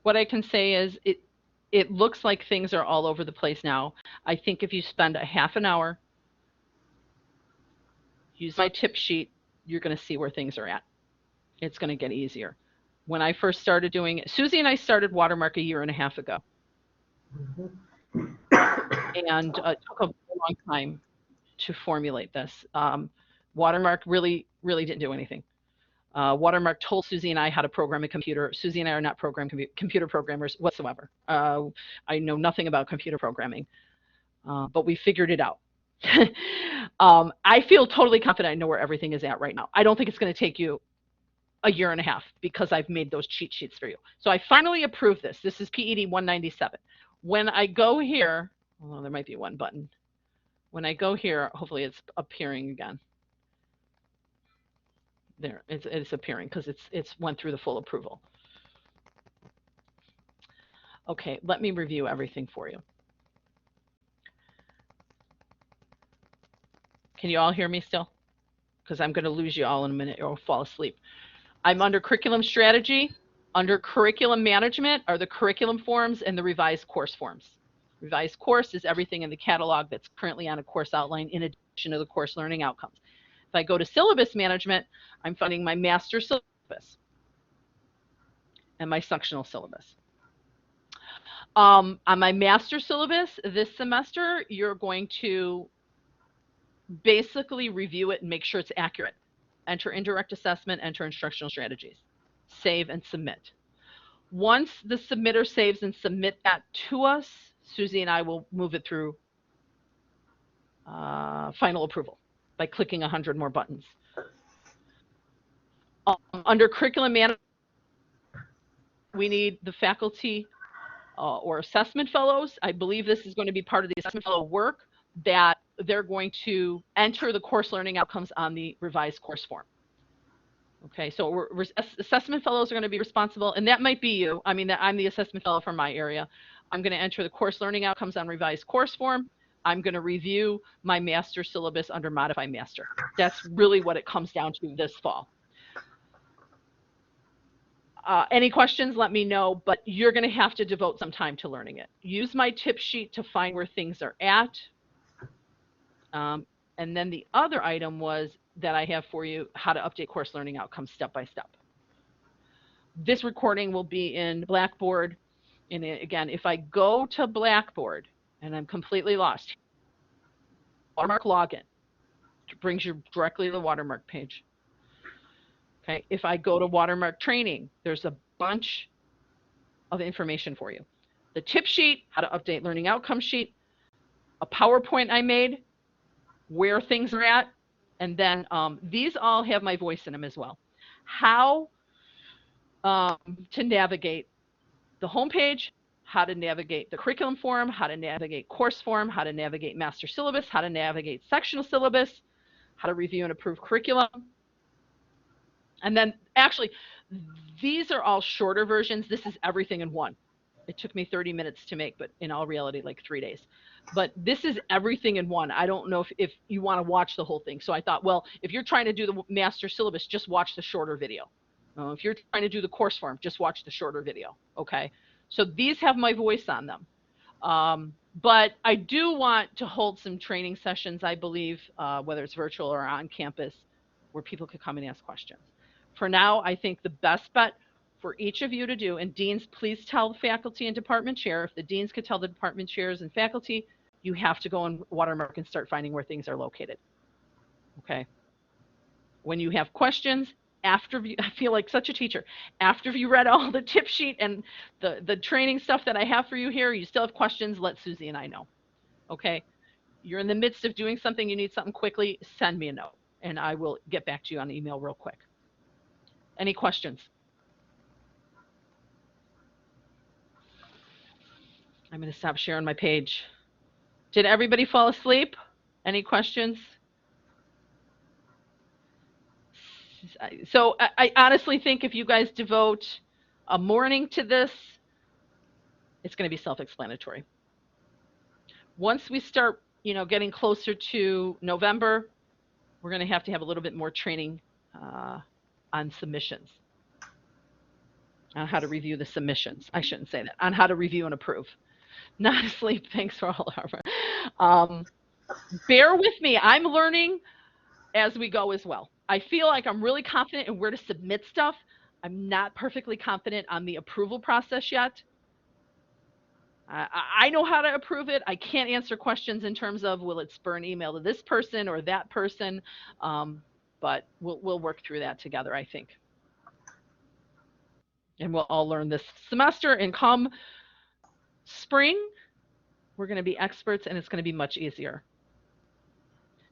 A: What I can say is it looks like things are all over the place now. I think if you spend a half an hour, use my tip sheet, you're going to see where things are at. It's going to get easier. When I first started doing it, Susie and I started Watermark 1.5 years ago. And it took a long time to formulate this. Watermark really didn't do anything. Watermark told Susie and I how to program a computer. Susie and I are not computer programmers whatsoever. I know nothing about computer programming, but we figured it out. I feel totally confident I know where everything is at right now. I don't think it's going to take you a year and a half because I've made those cheat sheets for you. So I finally approved this. This is PED 197. When I go here, well, there might be one button. When I go here, hopefully it's appearing again. There, it's appearing because it's went through the full approval. Okay, let me review everything for you. Can you all hear me still? Because I'm going to lose you all in a minute or fall asleep. I'm under curriculum strategy. Under curriculum management are the curriculum forms and the revised course forms. Revised course is everything in the catalog that's currently on a course outline in addition to the course learning outcomes. If I go to syllabus management, I'm finding my master syllabus and my sectional syllabus. On my master syllabus this semester, you're going to basically review it and make sure it's accurate. Enter indirect assessment, enter instructional strategies, save and submit. Once the submitter saves and submit that to us, Susie and I will move it through final approval by clicking 100 more buttons. Under curriculum management, we need the faculty or assessment fellows. I believe this is going to be part of the assessment fellow work that they're going to enter the course learning outcomes on the revised course form. Okay, so assessment fellows are going to be responsible, and that might be you. I mean, I'm the assessment fellow for my area. I'm going to enter the course learning outcomes on revised course form. I'm going to review my master syllabus under modify master. That's really what it comes down to this fall. Any questions, let me know, but you're going to have to devote some time to learning it. Use my tip sheet to find where things are at. And then the other item was that I have for you, how to update course learning outcomes step by step. This recording will be in Blackboard. And again, if I go to Blackboard and I'm completely lost, Watermark login, it brings you directly to the Watermark page. Okay, if I go to Watermark training, there's a bunch of information for you. The tip sheet, how to update learning outcome sheet, a PowerPoint I made, where things are at, and then these all have my voice in them as well. How to navigate the homepage, how to navigate the curriculum form, how to navigate course form, how to navigate master syllabus, how to navigate sectional syllabus, how to review and approve curriculum. And then actually, these are all shorter versions. This is everything in one. It took me 30 minutes to make, but in all reality, like 3 days. But this is everything in one. I don't know if you want to watch the whole thing. So I thought, well, if you're trying to do the master syllabus, just watch the shorter video. If you're trying to do the course form, just watch the shorter video. Okay. So these have my voice on them. But I do want to hold some training sessions, I believe, whether it's virtual or on campus, where people could come and ask questions. For now, I think the best bet for each of you to do, and deans, please tell the faculty and department chair, if the deans could tell the department chairs and faculty, you have to go on Watermark and start finding where things are located. Okay. When you have questions, after you, I feel like such a teacher, after you read all the tip sheet and the training stuff that I have for you here, you still have questions, let Susie and I know. Okay. You're in the midst of doing something, you need something quickly, send me a note and I will get back to you on email real quick. Any questions? I'm going to stop sharing my page. Did everybody fall asleep? Any questions? So I honestly think if you guys devote a morning to this, it's going to be self-explanatory. Once we start, getting closer to November, we're going to have a little bit more training on submissions, on how to review the submissions. I shouldn't say that. On how to review and approve. Not asleep. Thanks for all our. Bear with me. I'm learning as we go as well. I feel like I'm really confident in where to submit stuff. I'm not perfectly confident on the approval process yet. I know how to approve it. I can't answer questions in terms of will it spur an email to this person or that person, but we'll work through that together, I think. And we'll all learn this semester, and come spring, we're going to be experts and it's going to be much easier.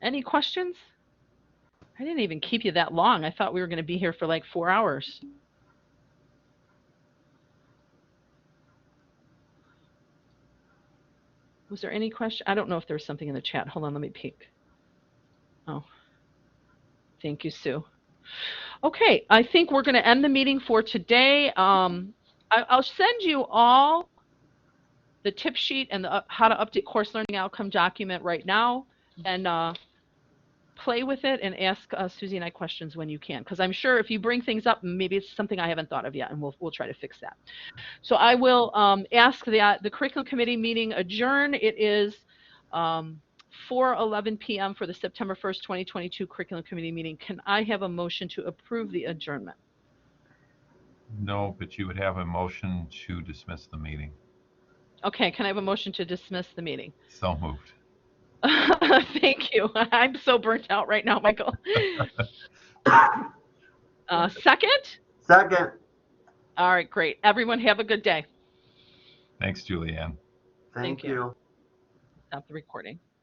A: Any questions? I didn't even keep you that long. I thought we were going to be here for like 4 hours. Was there any question? I don't know if there was something in the chat. Hold on, let me peek. Oh, thank you, Sue. Okay, I think we're going to end the meeting for today. I'll send you all the tip sheet and the how to update course learning outcome document right now, and play with it and ask Susie and I questions when you can, because I'm sure if you bring things up, maybe it's something I haven't thought of yet, and we'll try to fix that. So I will ask that the curriculum committee meeting adjourn. It is 4:11 p.m. for the September 1st, 2022 curriculum committee meeting. Can I have a motion to approve the adjournment?
E: No, but you would have a motion to dismiss the meeting.
A: Okay, can I have a motion to dismiss the meeting?
E: So moved.
A: Thank you. I'm so burnt out right now, Michael. Second?
K: Second.
A: All right, great. Everyone have a good day.
E: Thanks, Julianne.
K: Thank you.
A: Stop the recording.